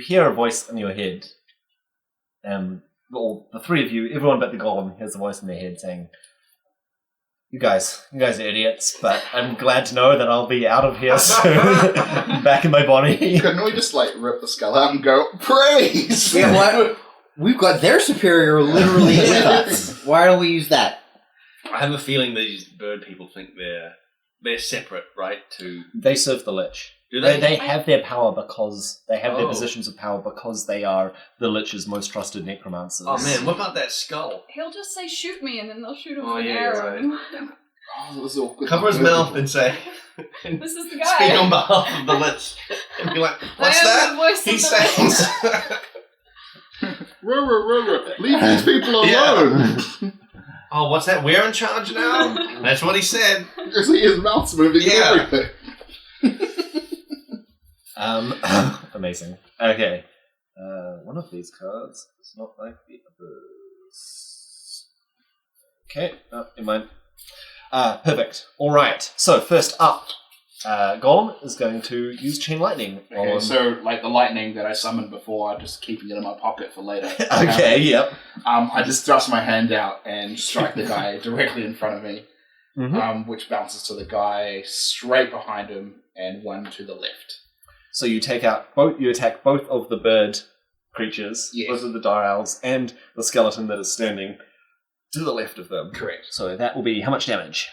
hear a voice in your head. Well, the three of you, everyone but the golem, hears a voice in their head saying, You guys are idiots, but I'm glad to know that I'll be out of here soon. Back in my body. Couldn't we just, rip the skull out and go, praise! You know what? We've got their superior literally with us. Why don't we use that? I have a feeling these bird people think they're separate, right? They serve the Lich. Do they? They have their power because they have their positions of power because they are the Lich's most trusted necromancers. Oh man, what about that skull? He'll just say, "Shoot me," and then they'll shoot him Oh, with an yeah, arrow. you're Oh, that was awkward. Cover his mouth and say, This is the guy. speak on behalf of the Lich. And be like, what's I am that? the voice He of the says. Leave these people Yeah. alone! Oh, what's that? We're in charge now? That's what he said. You see his mouth's moving Yeah. and everything. Amazing. Okay. One of these cards is not like the others. Okay, never mind. Perfect. Alright, so first up, Golem is going to use Chain Lightning. Okay, so, the lightning that I summoned before, I'm just keeping it in my pocket for later. Okay, yep. I just thrust my hand out and strike the guy directly in front of me, which bounces to the guy straight behind him and one to the left. So you attack both of the bird creatures, Yes. both of the dire owls, and the skeleton that is standing to the left of them. Correct. So that will be how much damage?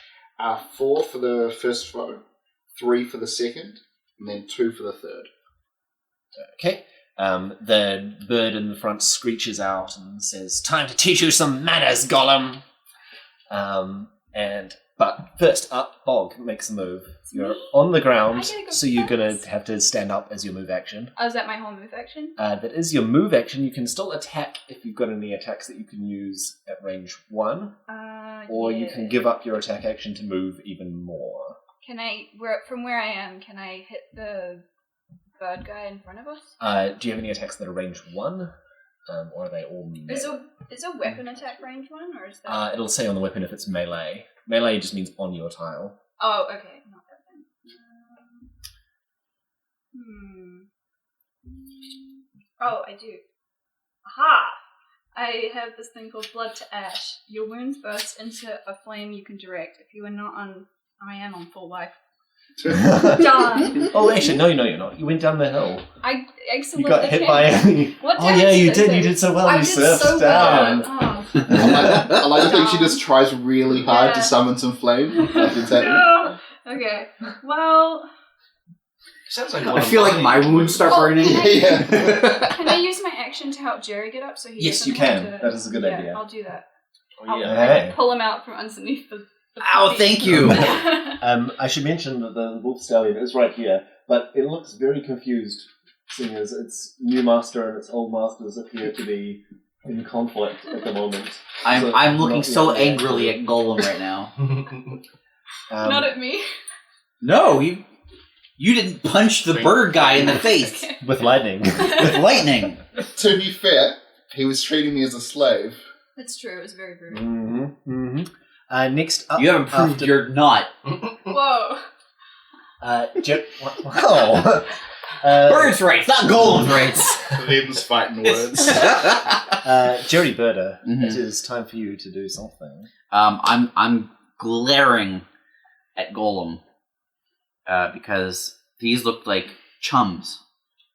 4 for the first foe, 3 for the second, and then 2 for the third. Okay. The bird in the front screeches out and says, "Time to teach you some manners, Golem." But first up, Bog makes a move. You're on the ground, I gotta go so you're going to first. have to stand up as your move action. Oh, is that my whole move action? That is your move action. You can still attack if you've got any attacks that you can use at range 1, or you can give up your attack action to move even more. Can I, from where I am, can I hit the bird guy in front of us? Do you have any attacks that are range 1? Or are they all melee? Is a weapon attack range 1, or is that... It'll say on the weapon if it's melee. Melee just means on your tile. Oh, okay. Not that then. Oh, I do. Aha! I have this thing called Blood to Ash. Your wounds burst into a flame you can direct. If you are not on... I am on full life. Done! Oh, actually, no, you're not. You went down the hill. I You got hit by a... What Oh, yeah, you did. it? You did so well. I You did surfed so down. well. I like to think she just tries really hard to summon some flame. Okay. Well... Sounds like I feel like my wounds start burning. Yeah. Can I use my action to help Jerry get up so he Yes, doesn't you can. have to... That is a good idea. I'll do that. Oh, yeah. I'll Hey. pull him out from underneath the Ow, thank you. I should mention that the wolf stallion is right here, but it looks very confused, seeing as its new master and its old masters appear to be in conflict at the moment. I'm looking so angrily at Golem right now. Not at me. No, you didn't punch the bird guy in the face with lightning. with lightning. To be fair, he was treating me as a slave. That's true. It was very rude. Mm-hmm. Mm-hmm. Next up, You haven't proved you're not. Whoa. Wow. Bird's rights, not Golem's rights. Them's fighting words. Jerry Birder, Mhm. it is time for you to do something. I'm glaring at Golem because these look like chums.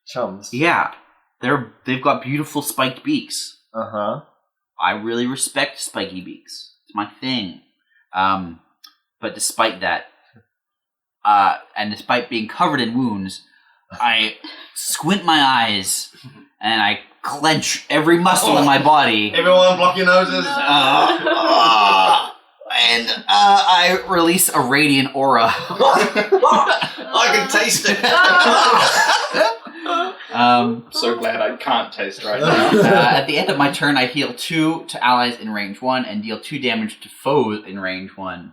Chums. Yeah, they've got beautiful spiked beaks. Uh-huh. I really respect spiky beaks. It's my thing. But despite that, and despite being covered in wounds, I squint my eyes and I clench every muscle in my body. Everyone block your noses. And I release a radiant aura. I can taste it. So glad I can't taste right now. At the end of my turn, I heal 2 to allies in range 1 and deal 2 damage to foes in range 1.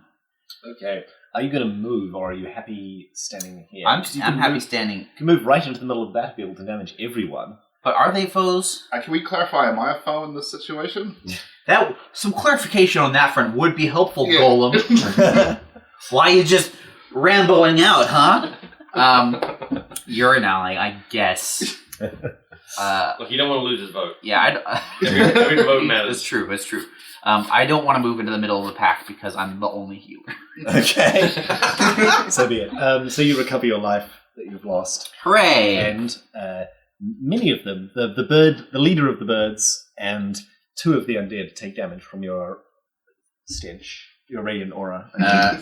Okay. Are you going to move, or are you happy standing here? I'm You can happy move- standing. You can move right into the middle of that to be able to damage everyone. But are they foes? Can we clarify, am I a foe in this situation? Some clarification on that front would be helpful, Yeah. Golem. Why you just ramboing out, huh? You're an ally, I guess. Look, you don't want to lose his vote. Yeah, Every vote matters. It's true. It's true. I don't want to move into the middle of the pack because I'm the only healer. Okay. So be it. So you recover your life that you've lost. Hooray! And many of them, the leader of the birds, and 2 of the undead take damage from your stench, your radiant aura.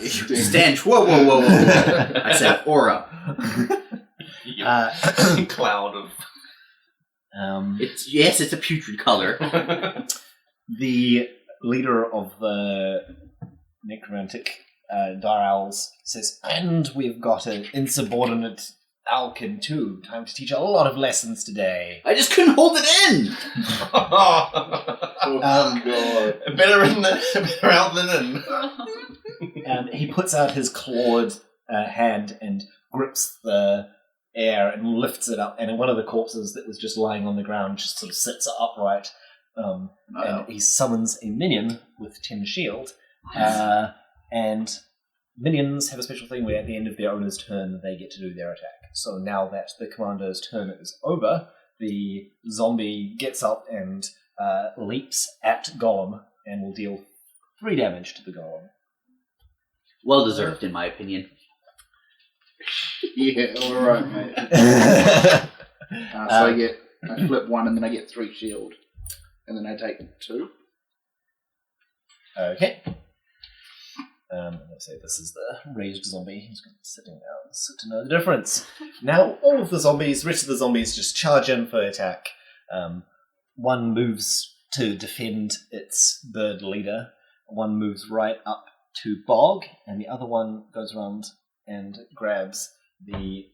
Stench. Whoa. I said aura. Cloud of. It's a putrid color. The leader of the necromantic Dire Owls says, and we've got an insubordinate Alkin too. Time to teach a lot of lessons today. I just couldn't hold it in. God. Better out than in. He puts out his clawed hand and grips the air and lifts it up, and one of the corpses that was just lying on the ground just sort of sits upright. And he summons a minion with 10 shield. And minions have a special thing where at the end of their owner's turn, they get to do their attack. So now that the commander's turn is over, the zombie gets up and leaps at Golem and will deal 3 damage to the Golem. Well deserved, in my opinion. Yeah, alright, mate. So I flip 1 and then I get 3 shield. And then I take 2. Okay. Let's say this is the raged zombie. He's going to be sitting down so to know the difference. Now, all of the zombies, rest of the zombies, just charge in for attack. One moves to defend its bird leader. One moves right up to Bog, and the other one goes around and grabs the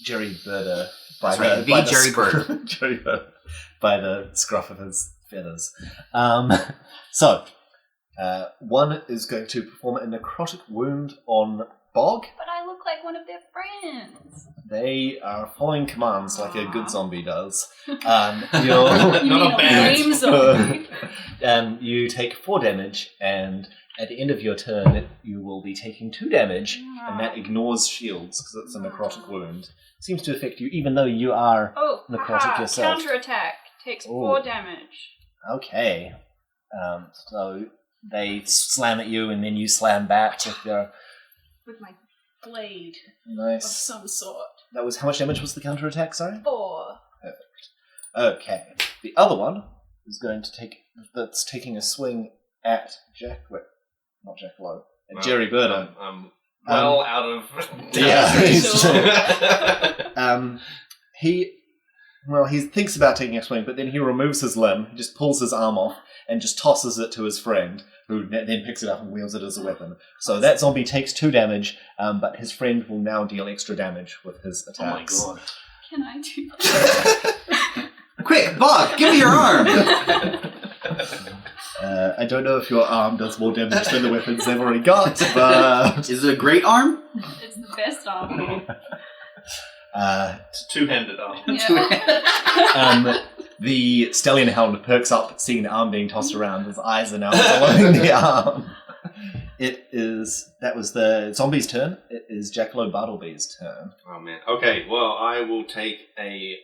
Jerry Birder by Jerry Bird. Jerry Bird by the scruff of his feathers. So, one is going to perform a necrotic wound on Bog. But I look like one of their friends. They are following commands like a good zombie does. You Not mean a a bad. lame zombie? You take 4 damage, and at the end of your turn, you will be taking 2 damage, and that ignores shields because it's a necrotic wound. Seems to affect you, even though you are necrotic yourself. Counterattack. Takes 4 damage. Okay. So they slam at you, and then you slam back with your With my blade of nice. some sort. That was how much damage was the counterattack? Sorry. 4. Okay. The other one is going to that's taking a swing at not Jack Lowe, at Jerry Birder. I'm out of. Yeah. Sure. He Well, he thinks about taking a swing, but then he removes his limb, he just pulls his arm off, and just tosses it to his friend, who then picks it up and wields it as a weapon. So that zombie takes 2 damage, but his friend will now deal extra damage with his attacks. Oh my god. Can I do that? Quick, Bob, give me your arm! I don't know if your arm does more damage than the weapons they've already got, but... Is it a great arm? It's the best arm. It's a two-handed arm. Yeah. The stallion hound perks up, seeing the arm being tossed around. His eyes are now following the arm. That was the zombie's turn. It is Jackalope Bartleby's turn. Oh man. Okay. Well, I will take a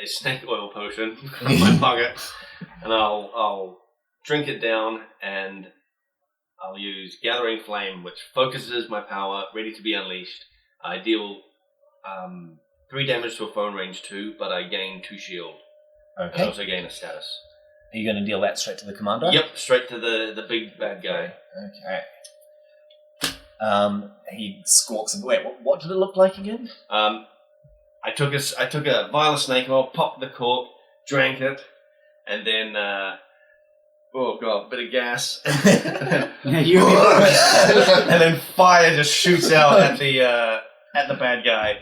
snake oil potion from my pocket, and I'll drink it down, and I'll use Gathering Flame, which focuses my power, ready to be unleashed. I deal 3 damage to a phone range 2, but I gain 2 shield. And I Okay. also gain a status. Are you going to deal that straight to the commander? Yep, straight to the big bad guy. Okay. He squawks. Wait, what did it look like again? I took a vial of snake oil, popped the cork, drank it, and then oh god, bit of gas, and then fire just shoots out at the bad guy.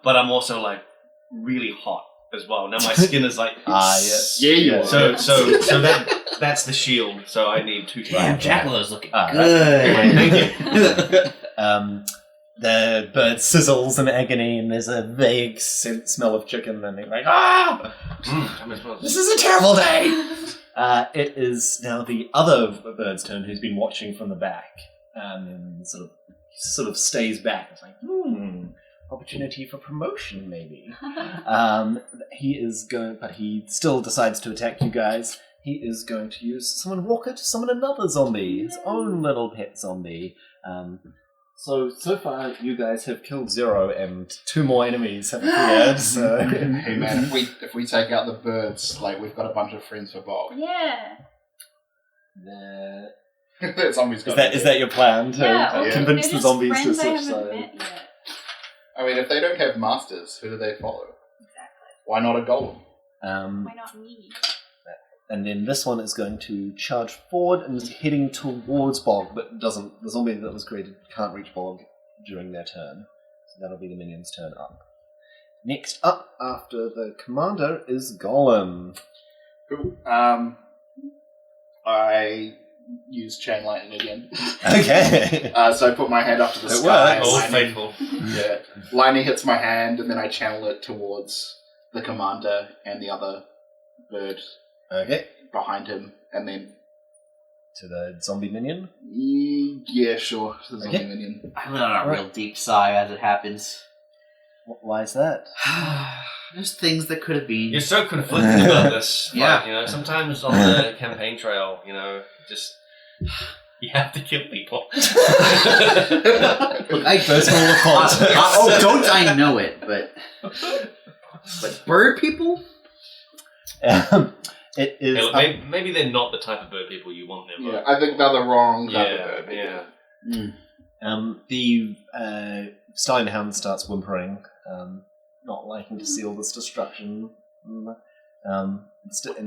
But I'm also like really hot as well. Now my skin is like Yes. Yeah, you are. so that's the shield. So I need 2 Damn, times. Jackalope's looking Right. good. Thank you. The bird sizzles in agony, and there's a vague smell of chicken, and they're like, this is a terrible day! It is now the other bird's turn, who's been watching from the back, and sort of stays back. It's like, opportunity for promotion, maybe. But he still decides to attack you guys. He is going to use Summon Walker to summon another zombie, his own little pet zombie. So far, you guys have killed 0, and 2 more enemies have appeared. So, Hey man, if we take out the birds, like we've got a bunch of friends for Bob. Yeah. That zombie's got is that your plan to Yeah. convince They're the zombies just to friends I switch haven't sides? met yet. I mean, if they don't have masters, who do they follow? Exactly. Why not a golem? Why not me? And then this one is going to charge forward and is heading towards Bog, but doesn't. The zombie that was created can't reach Bog during their turn. So that'll be the minion's turn up. Next up, after the commander, is Golem. Cool. I use chain lightning again. Okay. So I put my hand up to the It sky. works. Oh, lightning- faithful. Yeah. Lightning hits my hand, and then I channel it towards the commander and the other bird Okay. behind him, and then To the zombie minion. yeah, sure, the zombie Okay. minion. I let out a real deep sigh as it happens. Why is that? There's things that could have been. You're so conflicted about this. But, Yeah. sometimes on the campaign trail, just you have to kill people. Look, I Personal report. don't I know it, but bird people? It is. Hey, look, maybe they're not the type of bird people you want them. Yeah, I think they're the wrong type of bird. Yeah. The stallion hound starts whimpering, not liking to see all this destruction. And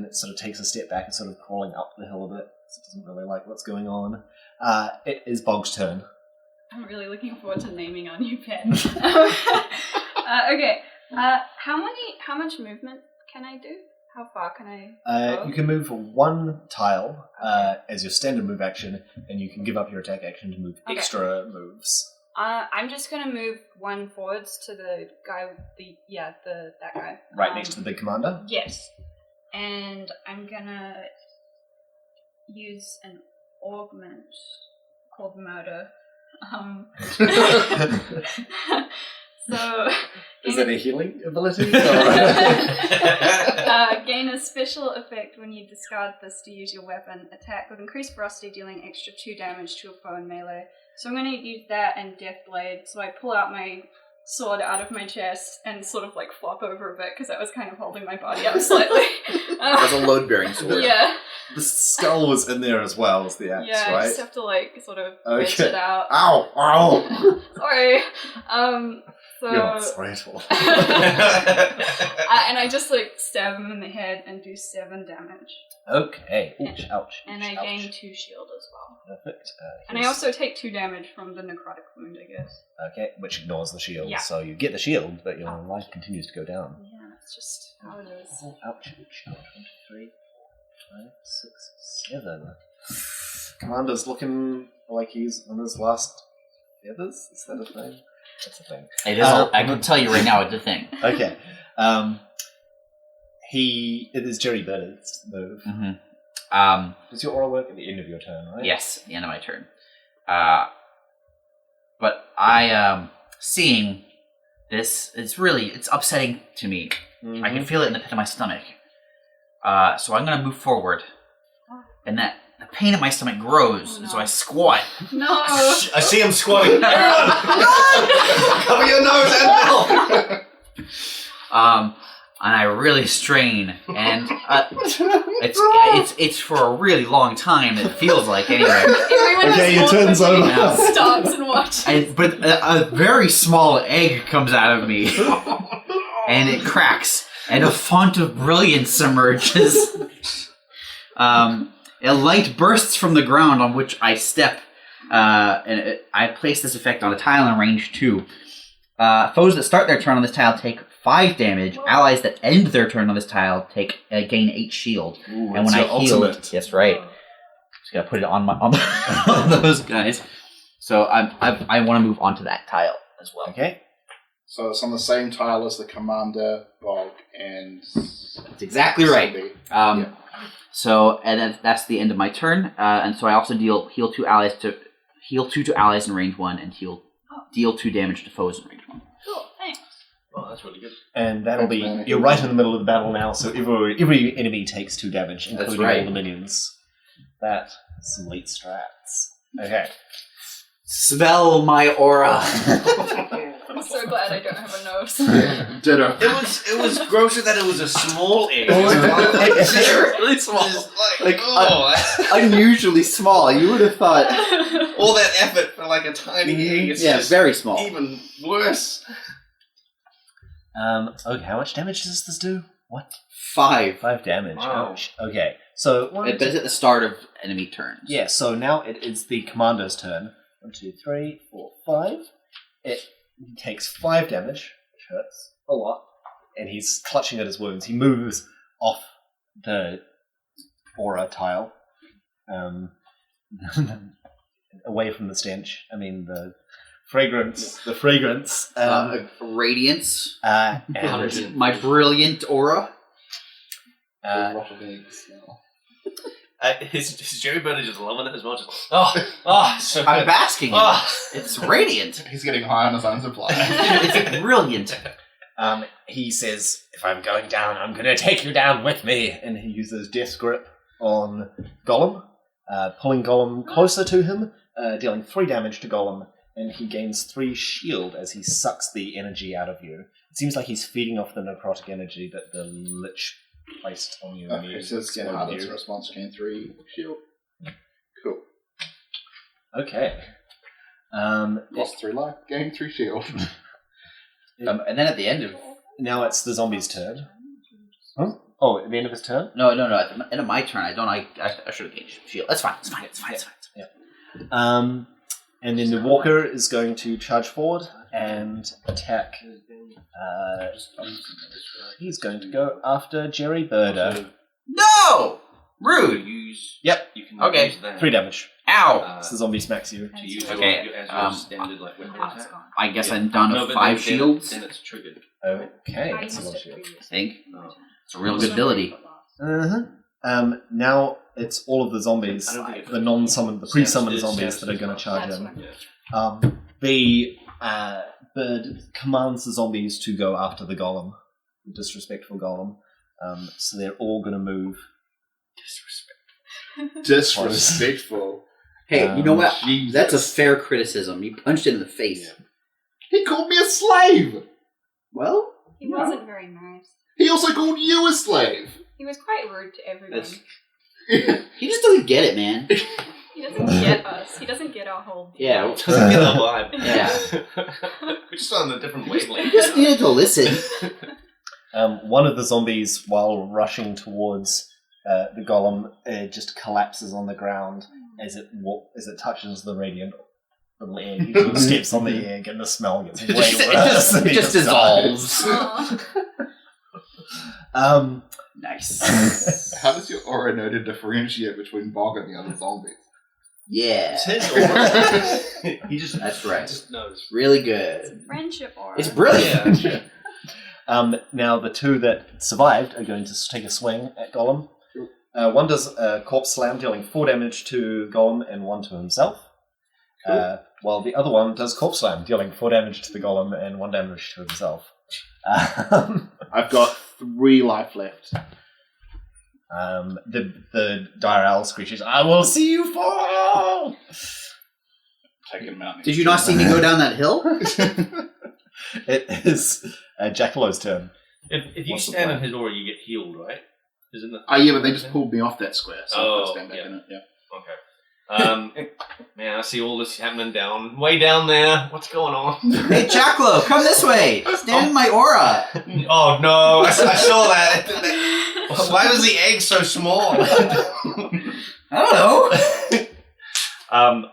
it sort of takes a step back and sort of crawling up the hill a bit. So it doesn't really like what's going on. It is Bog's turn. I'm really looking forward to naming our new pet. Okay. How much movement can I do? How far can I go? You can move 1 tile as your standard move action, and you can give up your attack action to move Okay. extra moves. I'm just gonna move 1 forwards to the guy with that guy. Right next to the big commander. Yes. And I'm gonna use an augment called Murder. So Is that a healing ability? gain a special effect when you discard this to use your weapon. Attack with increased ferocity, dealing extra 2 damage to a foe in melee. So I'm going to use that and Death Blade. So I pull out my sword out of my chest and sort of like flop over a bit because I was kind of holding my body up slightly. As a load-bearing sword. Yeah, The skull was in there as well as the axe, yeah. I right? just have to like sort of wedge it out. Ow! Ow! Sorry. So, You're not sorry at all. and I just like stab him in the head and do 7 damage. Okay. Ouch, ouch. And I ouch. gain 2 shield as well. Perfect. And I here's- also take 2 damage from the necrotic wound, I guess. Okay, which ignores the shield. Yeah. So you get the shield, but your life continues to go down. Yeah, that's just how it is. Oh, ouch, ouch, ouch. 1, 2, 3, 4, 5, 6, 7. Commander's looking like he's on his last feathers. Is that a thing? That's a thing. It is. I can tell you right now, it's a thing. Okay. It is Jerry Bennett's move. Mm-hmm. Does your aura work at the end of your turn, right? Yes, the end of my turn. But I seeing this, it's upsetting to me. Mm-hmm. I can feel it in the pit of my stomach. So I'm gonna move forward, and that the pain in my stomach grows, Oh, and no. so I squat. No! I see him squatting. Cover your nose and mouth. And I really strain, and it's for a really long time. It feels like anyway. Everyone Okay, just your turn's awkwardly over. stops and watches. But a very small egg comes out of me, and it cracks, and a font of brilliance emerges. A light bursts from the ground on which I step, and I place this effect on a tile in range 2. Foes that start their turn on this tile take 5 damage. Allies that end their turn on this tile gain 8 shield. Ooh, And when I heal, that's right. Just gotta put it on on those guys. So I want to move on to that tile as well. Okay. So it's on the same tile as the Commander, Bog, and... That's exactly right. Zombie. Yeah. So and that's the end of my turn. And so I also heal 2 to allies in range 1 and deal 2 damage to foes in range 1. Cool, thanks. Oh, that's really good. And that'll Thanks, be... man. You're right in the middle of the battle now, so every enemy takes 2 damage, That's including right. all the minions. That is some late strats. Okay. Smell my aura. I'm so glad I don't have a nose. Ditto. It was grosser that it was a small egg. It's really small. Like, unusually small. You would have thought. all that effort for like a tiny egg. It's Yeah, just very small. even worse. Okay, how much damage does this do? What? 5. 5 damage. Wow. Ouch. Okay. So, But it's at the start of enemy turns. yeah, so now it is the commander's turn. 1, 2, 3, 4, 5. It takes 5 damage, which hurts a lot, and he's clutching at his wounds. He moves off the aura tile, away from the stench. I mean, the fragrance. The fragrance. Radiance. And, My brilliant aura. Rotten eggs smell. Is Jerry Bernard just loving it as well? Just, so I'm good. basking in it. Oh. It's radiant. He's getting high on his own supply. It's brilliant. he says, "If I'm going down, I'm going to take you down with me." And he uses Death's Grip on Gollum, pulling Gollum closer to him, dealing 3 damage to Gollum, and he gains 3 shield as he sucks the energy out of you. It seems like he's feeding off the necrotic energy that the Lich placed on you. Okay, so it's getting harder to response. Gain 3 shield. Cool. Okay. Lost 3 life. Gain 3 shield. And then at the end of Now it's the zombie's turn. Huh? Oh, at the end of his turn? no, at the end of my turn, I should have gained shield. That's fine. It's fine. And then the walker is going to charge forward and attack. He's going to go after Jerry Birder. No, You rude. use. Yep. You can Okay. use that 3 damage. Ow. So the zombie smacks you. to use Okay, your, as your standard like weapon Now it's attack. gone. I guess Yeah. I'm down No, to but 5 then- shields. Then it's triggered. Okay, I that's a used lot of it shield. I previously. think Oh. it's a real good ability. Now it's all of the zombies, I don't think it- the non-summoned, the pre-summoned Sounds- zombies that are going to charge That's in. fine. Yeah. The bird commands the zombies to go after the golem, the disrespectful golem. So they're all going to move. Disrespectful. Hey, you know what? Jesus. That's a fair criticism. You punched it in the face. He called me a slave! Well, He wasn't very nice. He also called you a slave! He was quite rude to everyone. That's- he just doesn't get it, man. He doesn't get us. He doesn't get our whole deal. Yeah. Doesn't get the vibe. Yeah. We're just on a different wavelength. You just needed to listen. One of the zombies, while rushing towards the golem, just collapses on the ground as it touches the radiant little egg. He sort of steps on the egg, and the smell gets way worse. It just dissolves. Nice. How does your aura know to differentiate between Bog and the other zombies? Yeah. It's his aura. He just That's right. just knows. Really good. Friendship aura. It's brilliant. Now, the two that survived are going to take a swing at Golem. One does a corpse slam, dealing 4 damage to Golem and 1 to himself. While the other one does corpse slam, dealing 4 damage to the Golem and 1 damage to himself. I've got 3 life left. The dire owl screeches, "I will see you fall!" Taking him out. Did you not see me go down that hill? It is Jackalow's turn. If you What's the stand plan? in his aura, you get healed, right? Isn't it? Oh, yeah, but they just pulled me off that square, so Oh, I can stand back yeah. in it. Yeah. Okay. Man, I see all this happening way down there. What's going on? Hey, Jackalow, come this way. Stand in my aura. Oh no, I saw that. Why was the egg so small? I don't know.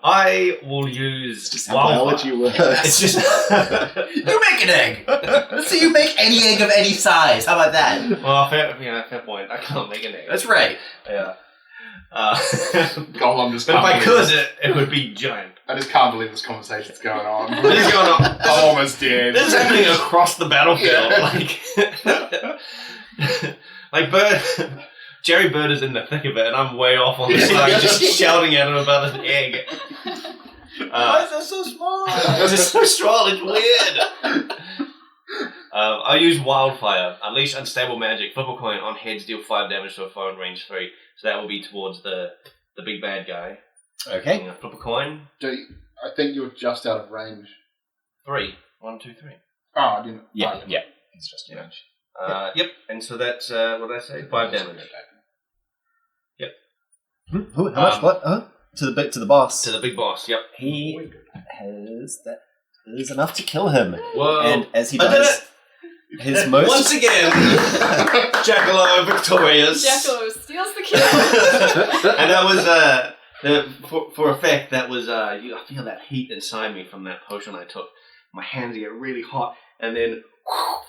I will use Just how biology works. It's just You make an egg. Let's see you make any egg of any size. How about that? well, fair point. I can't make an egg. That's right. Yeah. Golem just But if can't I believe could, this. it would be giant. I just can't believe this conversation's going on. What is going on? I'm almost dead. This is happening across the battlefield. Yeah. Like Bird, Jerry Bird is in the thick of it, and I'm way off on the side, just shouting at him about an egg. Why is that so small? It's just so strong. It's weird. I'll use Wildfire. Unleash unstable magic. Flip a coin. On heads, deal 5 damage to a foe in range 3. So that will be towards the big bad guy. Okay. Flip a coin. I think you're just out of range. 3. 1, 2, 3. Oh, I didn't. Yeah, oh, yeah. It's just a Yeah. range. Yep. And so that's what did I say? 5 damage. How much? What? To the boss. To the big boss. Yep. He has that is enough to kill him. Whoa. And as he I did does, his most Once again, Jackalow victorious. Jackalow steals the kill. And that was for effect. That was I feel that heat inside me from that potion I took. My hands get really hot, and then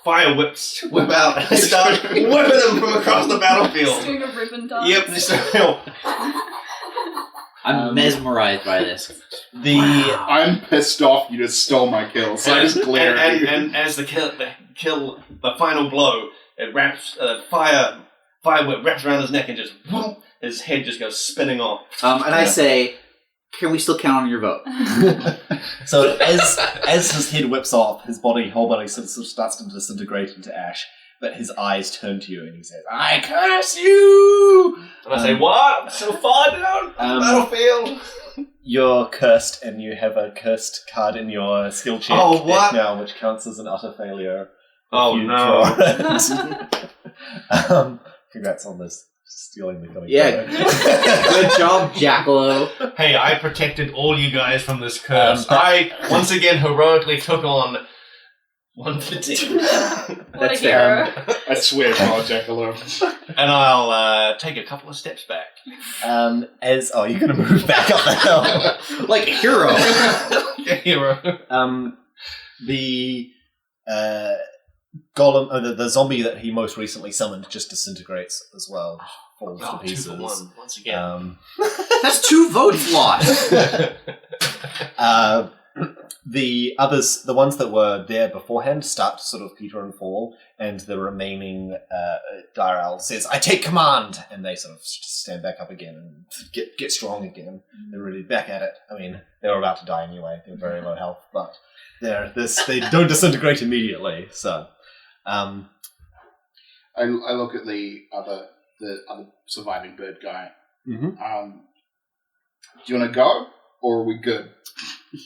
fire whips whip out, and I start whipping them from across the Just battlefield. doing a ribbon dance. Yep, just I'm mesmerized by this. I'm pissed off you just stole my kill, so I just glare at you. and as the final blow, it wraps fire whip wraps around his neck and just whoop, his head just goes spinning off. And I say, can we still count on your vote? So as his head whips off, his whole body sort of starts to disintegrate into ash. But his eyes turn to you and he says, "I curse you!" And I say, "What? I'm so far down on the battlefield." You're cursed, and you have a cursed card in your skill check Oh, what? deck now, which counts as an utter failure. Oh, if you no. draw it. Congrats on this. Stealing the comic. Yeah. Good job, Jackalow. Hey, I protected all you guys from this curse. I once again heroically took on one fatigue. What a That's hero. I swear, Paul Jackalow. And I'll take a couple of steps back. You're going to move back up the hill. Like a hero. Hero. The golem, the zombie that he most recently summoned, just disintegrates as well, falls to 2 pieces. for 1, once again. That's 2 votes lost. The others, the ones that were there beforehand, start to sort of peter and fall, and the remaining dire owl says, "I take command," and they sort of stand back up again and get strong again. They're really back at it. I mean, they were about to die anyway. They're very low health, but they don't disintegrate immediately. So, I look at the other surviving bird guy. Mhm. Do you want to go, or are we good?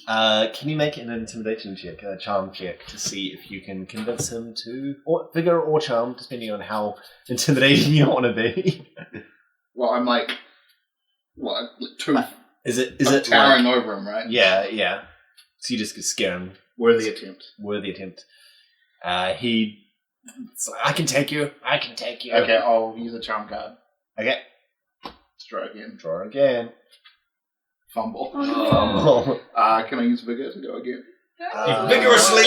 Can you make an intimidation check, a charm check, to see if you can convince him to, or vigor or charm, depending on how intimidating you want to be? Well, I'm like, what, 2? Is it towering like, over him, right? Yeah. So you just scare him. Worthy attempt. Worthy attempt. I can take you. Okay, I'll use a charm card. Okay. Try again. Draw again. Fumble. Oh. Can I use vigor to go again? Vigorously.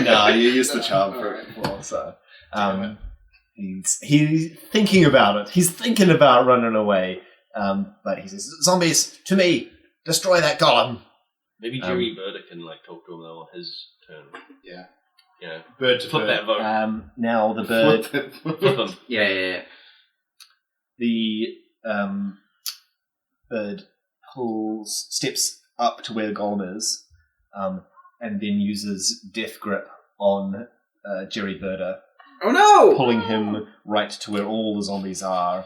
No, you used the charm for it before, so. He's thinking about it. He's thinking about running away. But he says, "Zombies, to me! Destroy that golem!" Maybe Jerry Burder can talk to him though on his turn. Yeah. You know, Bird to flip that vote. Now the bird... Flip him. Yeah. The bird steps up to where the golem is, and then uses Death Grip on Jerry Birder, Oh no! pulling him right to where all the zombies are.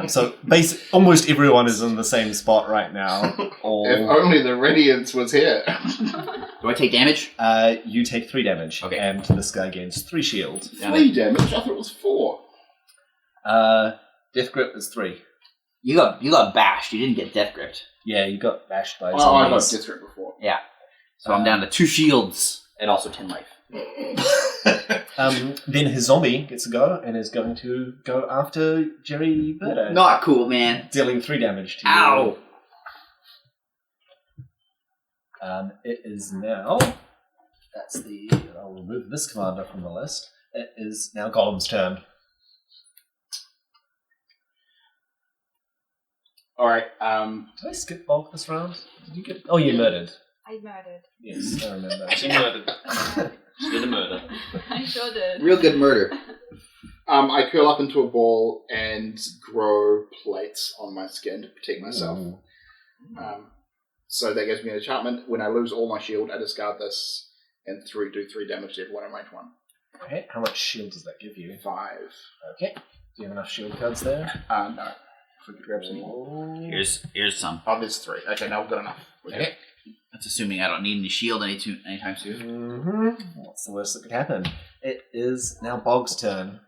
So almost everyone is in the same spot right now. If only the Radiance was here. Do I take damage? You take 3 damage, Okay. and this guy gains 3 shield. 3 damage? I thought it was 4. Death Grip is 3. You got bashed. You didn't get death gripped. Yeah, you got bashed by Oh, I got zombies. Death Grip before. So I'm down to 2 shields and also 10 life. Then his zombie gets to go and is going to go after Jerry Birdo. Not cool, man. Dealing 3 damage to you. Ow! It is now... I'll remove this commander from the list. It is now Golem's turn. Alright, Did I skip bulk this round? Did you get... Oh, you murdered. I murdered. Yes, I remember. She murdered. She did a murder. I sure did. Real good murder. I curl up into a ball and grow plates on my skin to protect myself. Ooh. So that gives me an enchantment. When I lose all my shield, I discard this and do 3 damage to everyone in range 1. Okay, how much shield does that give you? 5. Okay. Do you have enough shield cards there? No. If we could grab some more. Here's some. Oh, there's 3. Okay, now we've got enough. Okay. That's assuming I don't need any shield anytime soon. Mm-hmm. What's the worst that could happen? It is now Bog's turn.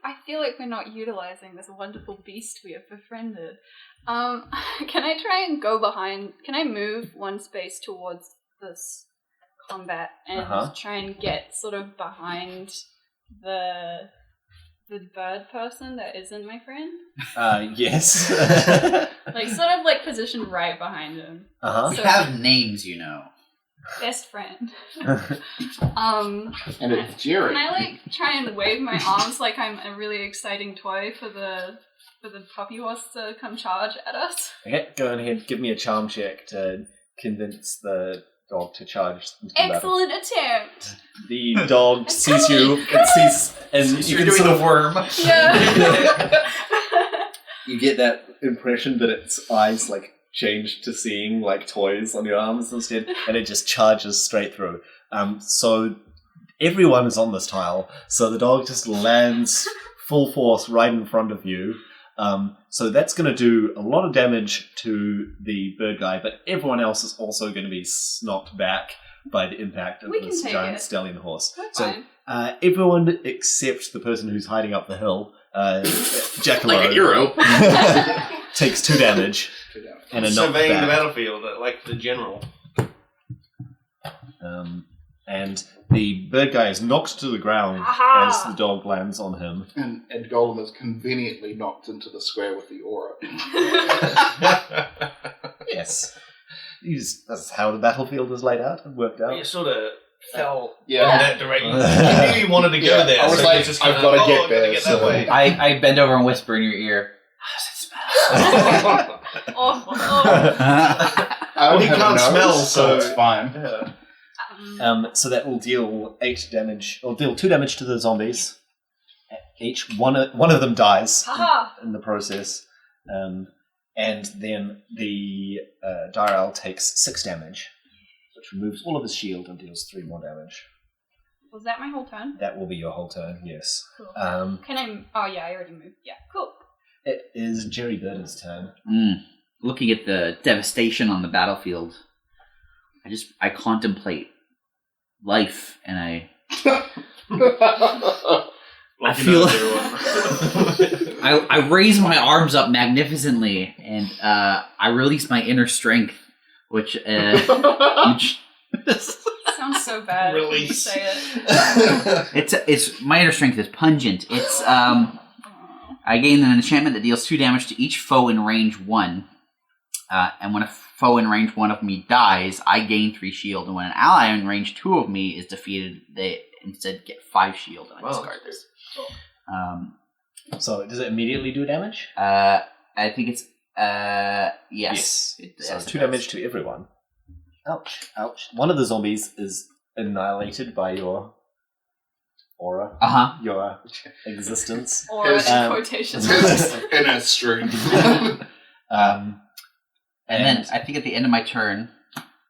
I feel like we're not utilizing this wonderful beast we have befriended. Can I try and go behind? Can I move 1 space towards this combat and try and get sort of behind the bird person that isn't my friend? Yes. Sort of positioned right behind him. Uh-huh. We So- have names, you know. Best friend. And it's Jerry. Can I try and wave my arms like I'm a really exciting toy for the Puppyhorse to come charge at us? Okay, go ahead. Give me a charm check to convince the dog to charge. into the battle. Excellent attempt. The dog sees you. It sees, and you can sort of worm. Yeah. you get that impression that its eyes change to seeing toys on your arms instead, and it just charges straight through. So everyone is on this tile. So the dog just lands full force right in front of you. So that's going to do a lot of damage to the bird guy, but everyone else is also going to be knocked back by the impact of We can this take giant it. stallion horse. We're So fine. everyone except the person who's hiding up the hill, Jackalope, Like a hero. takes 2 damage and a Surveying the knockback. battlefield, like the general. And the bird guy is knocked to the ground Aha! as the dog lands on him. And Golem is conveniently knocked into the square with the aura. Yes. That's how the battlefield is laid out and worked out. You sort of fell Yeah. in that direction. You knew you wanted to go there. I was so like, you just I've kinda, gotta get I've gotta there, get so- that way. I bend over and whisper in your ear. Awful. I don't He have a can't nose, smell, so so- it's fine. So that will deal 8 damage, or deal 2 damage to the zombies. Each one of them dies Haha. in the process. And then the dire owl takes 6 damage, which removes all of his shield and deals 3 more damage. Was that my whole turn? That will be your whole turn, yes. Cool. Can I... Oh, yeah, I already moved. Yeah, cool. It is Jerry Birder's turn. Looking at the devastation on the battlefield, I contemplate life, and I feel I raise my arms up magnificently, and I release my inner strength, which Sounds so bad when you Release. say it. it's my inner strength is pungent. It's I gain an enchantment that deals 2 damage to each foe in range 1. And when a foe in range 1 of me dies, I gain 3 shield. And when an ally in range 2 of me is defeated, they instead get 5 shield. And I discard this. So does it immediately do damage? I think it's yes. So it's 2 damage to everyone. Ouch! Ouch! One of the zombies is annihilated by your aura, your existence. Or in Um, quotations. Inner strength. And then I think at the end of my turn,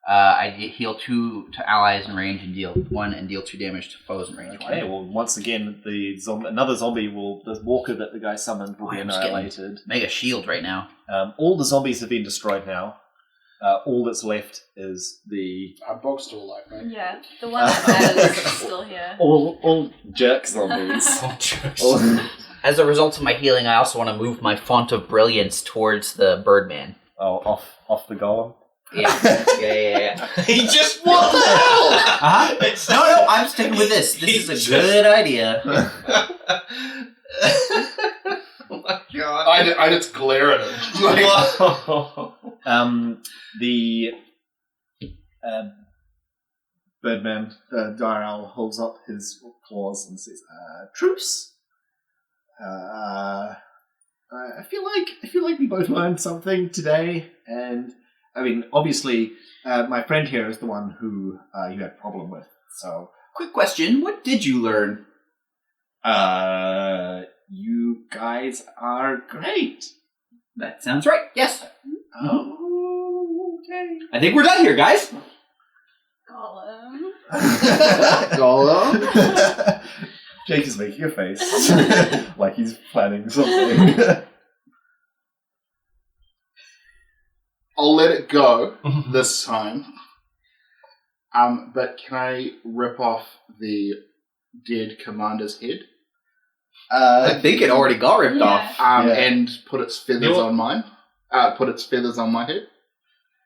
I heal 2 to allies in range and deal 1 and deal 2 damage to foes in range 1. Okay, well, once again, another zombie the walker that the guy summoned will be I'm just getting annihilated. mega shield right now. All the zombies have been destroyed now. All that's left is the Bog's still alive, mate. Yeah, the one that matters is still here. all jerk zombies. All- As a result of my healing, I also want to move my font of brilliance towards the Birdman. off the golem. Yeah. He just what the hell? No, I'm sticking with this. This is a good idea. Oh my god! I just glare at him. Like, The Birdman, Dire Owl, holds up his claws and says, "Truce. I feel like we both learned something today, and I mean, obviously, my friend here is the one who you had a problem with. So, Quick question: what did you learn? you guys are great. That sounds right. Yes. Oh, okay. I think we're done here, guys. Gollum. Golem. Jake is making a face like he's planning something. I'll let it go this time. But can I rip off the dead commander's head? I think it already got ripped Yeah. off. Yeah. And put its feathers on mine? Put its feathers on my head?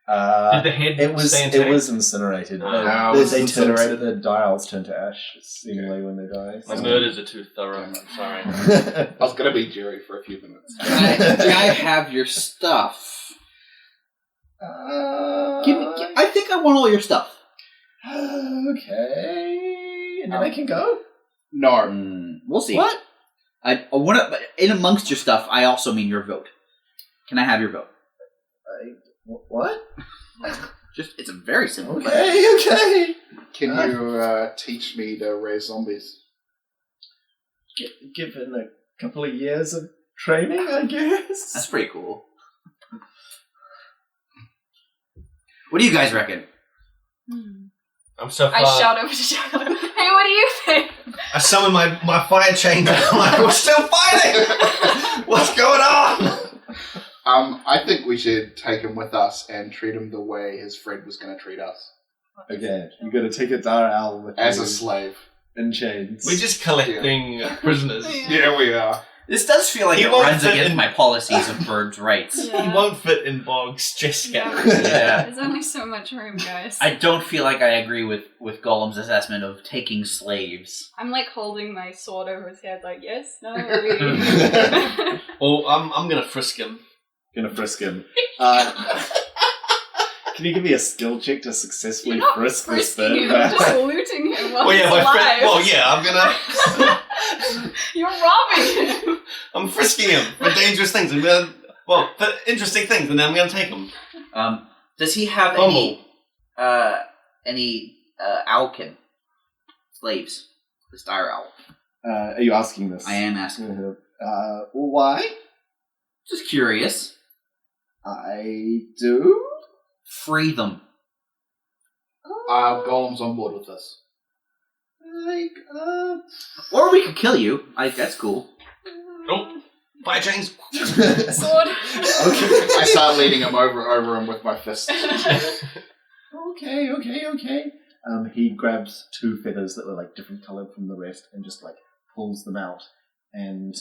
Did the head stay intact? It was incinerated. it They was turned incinerated. the dials turn to ash seemingly when they die. My murders are too thorough. I'm sorry. I was going to be Jerry for a few minutes. Can I have your stuff? I think I want all your stuff. Okay, and then I can go. No. We'll see. What? I want to, in amongst your stuff, I also mean your vote. Can I have your vote? What? It's a very simple question. Okay. Can you teach me to raise zombies? Given a couple of years of training, I guess. That's pretty cool. What do you guys reckon? I'm so far. I shout over to Shadow. Hey, what do you think? I summon my fire chain. I'm like, we're still fighting. What's going on? I think we should take him with us and treat him the way his friend was going to treat us. Okay, you got to take a Dire Owl with As you a slave. in chains. We're just collecting prisoners. Yeah, we are. This does feel like He it won't runs fit against in- my policies of birds' rights. Yeah. He won't fit in Bog's chest Yeah. cavity. Yeah. There's only so much room, guys. I don't feel like I agree with Golem's assessment of taking slaves. I'm like holding my sword over his head, like, yes, no. Well, I'm gonna frisk him. Gonna frisk him. Can you give me a skill check to successfully You're not frisk this frisking him, bird? I'm just looting him while Well, he's yeah, alive. I'm gonna. You're robbing him. I'm frisking him for dangerous things. And for interesting things, and then I'm gonna take him. Does he have Bumble. any owlkin slaves? This dire owl. Are you asking this? I am asking. Why? Just curious. I do? Free them. Golem's on board with us. Or we could kill you. That's cool. Oh, fire chains. Sword. I start leading him over him with my fist. Okay. He grabs 2 feathers that were like different colored from the rest and just like pulls them out and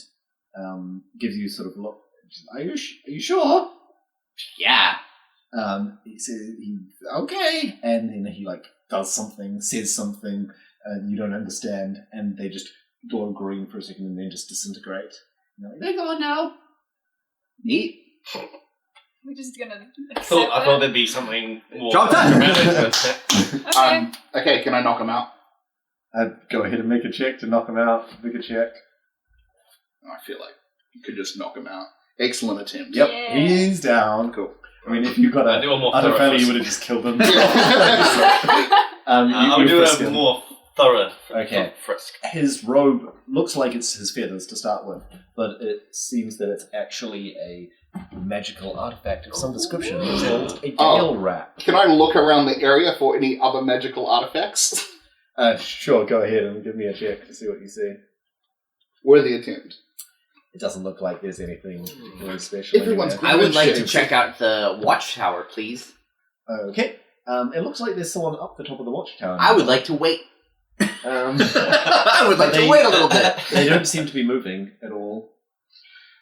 gives you sort of a look. Are you sure? Yeah. He says, okay, and then he like does something, says something you don't understand, and they just glow green for a second and then just disintegrate. They're gone now. Neat. We're just gonna I accept thought it. there'd be something more Drop time. dramatic. Okay. Okay, can I knock him out? Go ahead and make a check to knock him out. Make a check. I feel like you could just knock him out. Excellent attempt. Yep, Yeah. he's down. Cool. I mean, if you got I'll do a more other thorough failure, you first. would have just killed him. I'll do a more thorough Okay. frisk. His robe looks like it's his feathers to start with, but it seems that it's actually a magical artifact of some description called a gale wrap. Can I look around the area for any other magical artifacts? Sure, go ahead and give me a check to see what you see. Worthy attempt. It doesn't look like there's anything particularly special. Everyone's anywhere. I would like to Shit. check out the watchtower, please. Okay. It looks like there's someone up the top of the watchtower. I would like to wait. I would like to wait a little bit. They don't seem to be moving at all.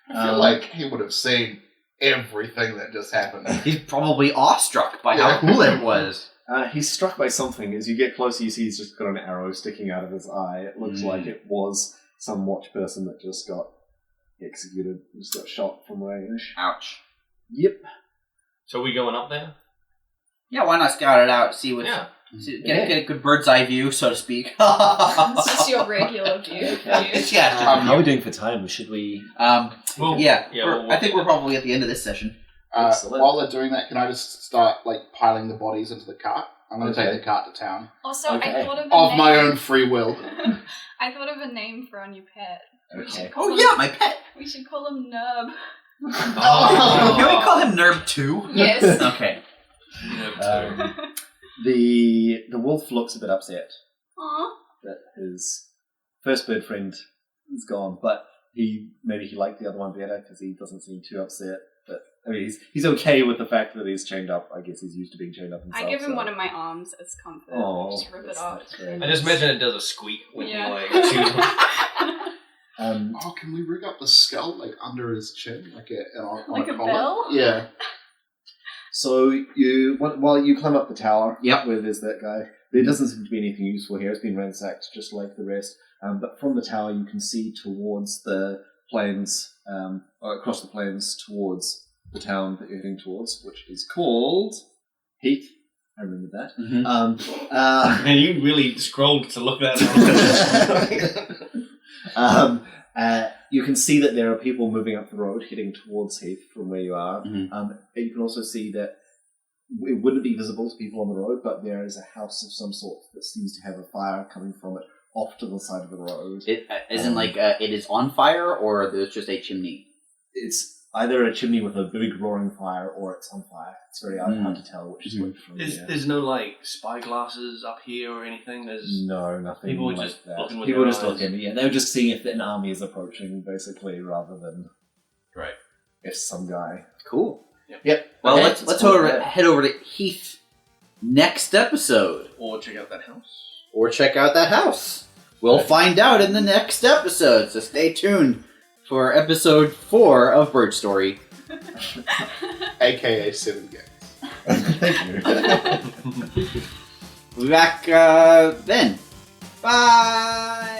I feel like he would have seen everything that just happened. He's probably awestruck by how cool it was. He's struck by something. As you get closer, you see he's just got an arrow sticking out of his eye. It looks like it was some watch person that just got executed, just got shot from range. Ouch. Yep. So are we going up there? Yeah, why not scout it out, see what... Yeah. Get a good bird's eye view, so to speak. It's just your regular view. Yeah. How are we doing for time? Should we... I think we're we'll- probably at the end of this session. Excellent. While they're doing that, can I just start piling the bodies into the cart? I'm going to Okay. take the cart to town. Also, Okay. I thought of a Of name. my own free will. I thought of a name for our new pet. We Okay. should call Oh him- yeah, my pet. We should call him Nub. Oh. Can we call him Nerb 2? Yes. Okay. The wolf looks a bit upset Aw. that his first bird friend is gone, but maybe he liked the other one better because he doesn't seem too upset. But I mean, he's okay with the fact that he's chained up. I guess he's used to being chained up himself. I give him so. one of my arms as comfort. Oh, Just rip it that's off. very I just nice. imagine it does a squeak when Yeah. you choose them. Oh, can we rig up the skull under his chin, on Like a collar? bell? Yeah. So while you climb up the tower, Yep. where there's that guy, there doesn't seem to be anything useful here. It's been ransacked just like the rest. But from the tower, you can see towards the plains, or across the plains towards the town that you're heading towards, which is called Heath. I remember that. Mhm. And you really scrolled to look that up. You can see that there are people moving up the road heading towards Heath from where you are. Mhm. You can also see that it wouldn't be visible to people on the road, but there is a house of some sort that seems to have a fire coming from it off to the side of the road. It isn't it is on fire, or there's just a chimney. It's either a chimney with a big roaring fire or it's on fire. It's very hard to tell which is which from here. There's no spy glasses up here or anything. There's No, nothing People like just that. looking with People their just eyes. looking. Yeah, they were just seeing if an army is approaching, basically, rather than right. if some guy. Cool. Yep. Well, Okay, let's cool. head over to Heath next episode, Or check out that house. or check out that house. We'll find out in the next episode, so stay tuned for episode 4 of Bird Story. AKA 7Gates. Thank you. We'll be back then. Bye!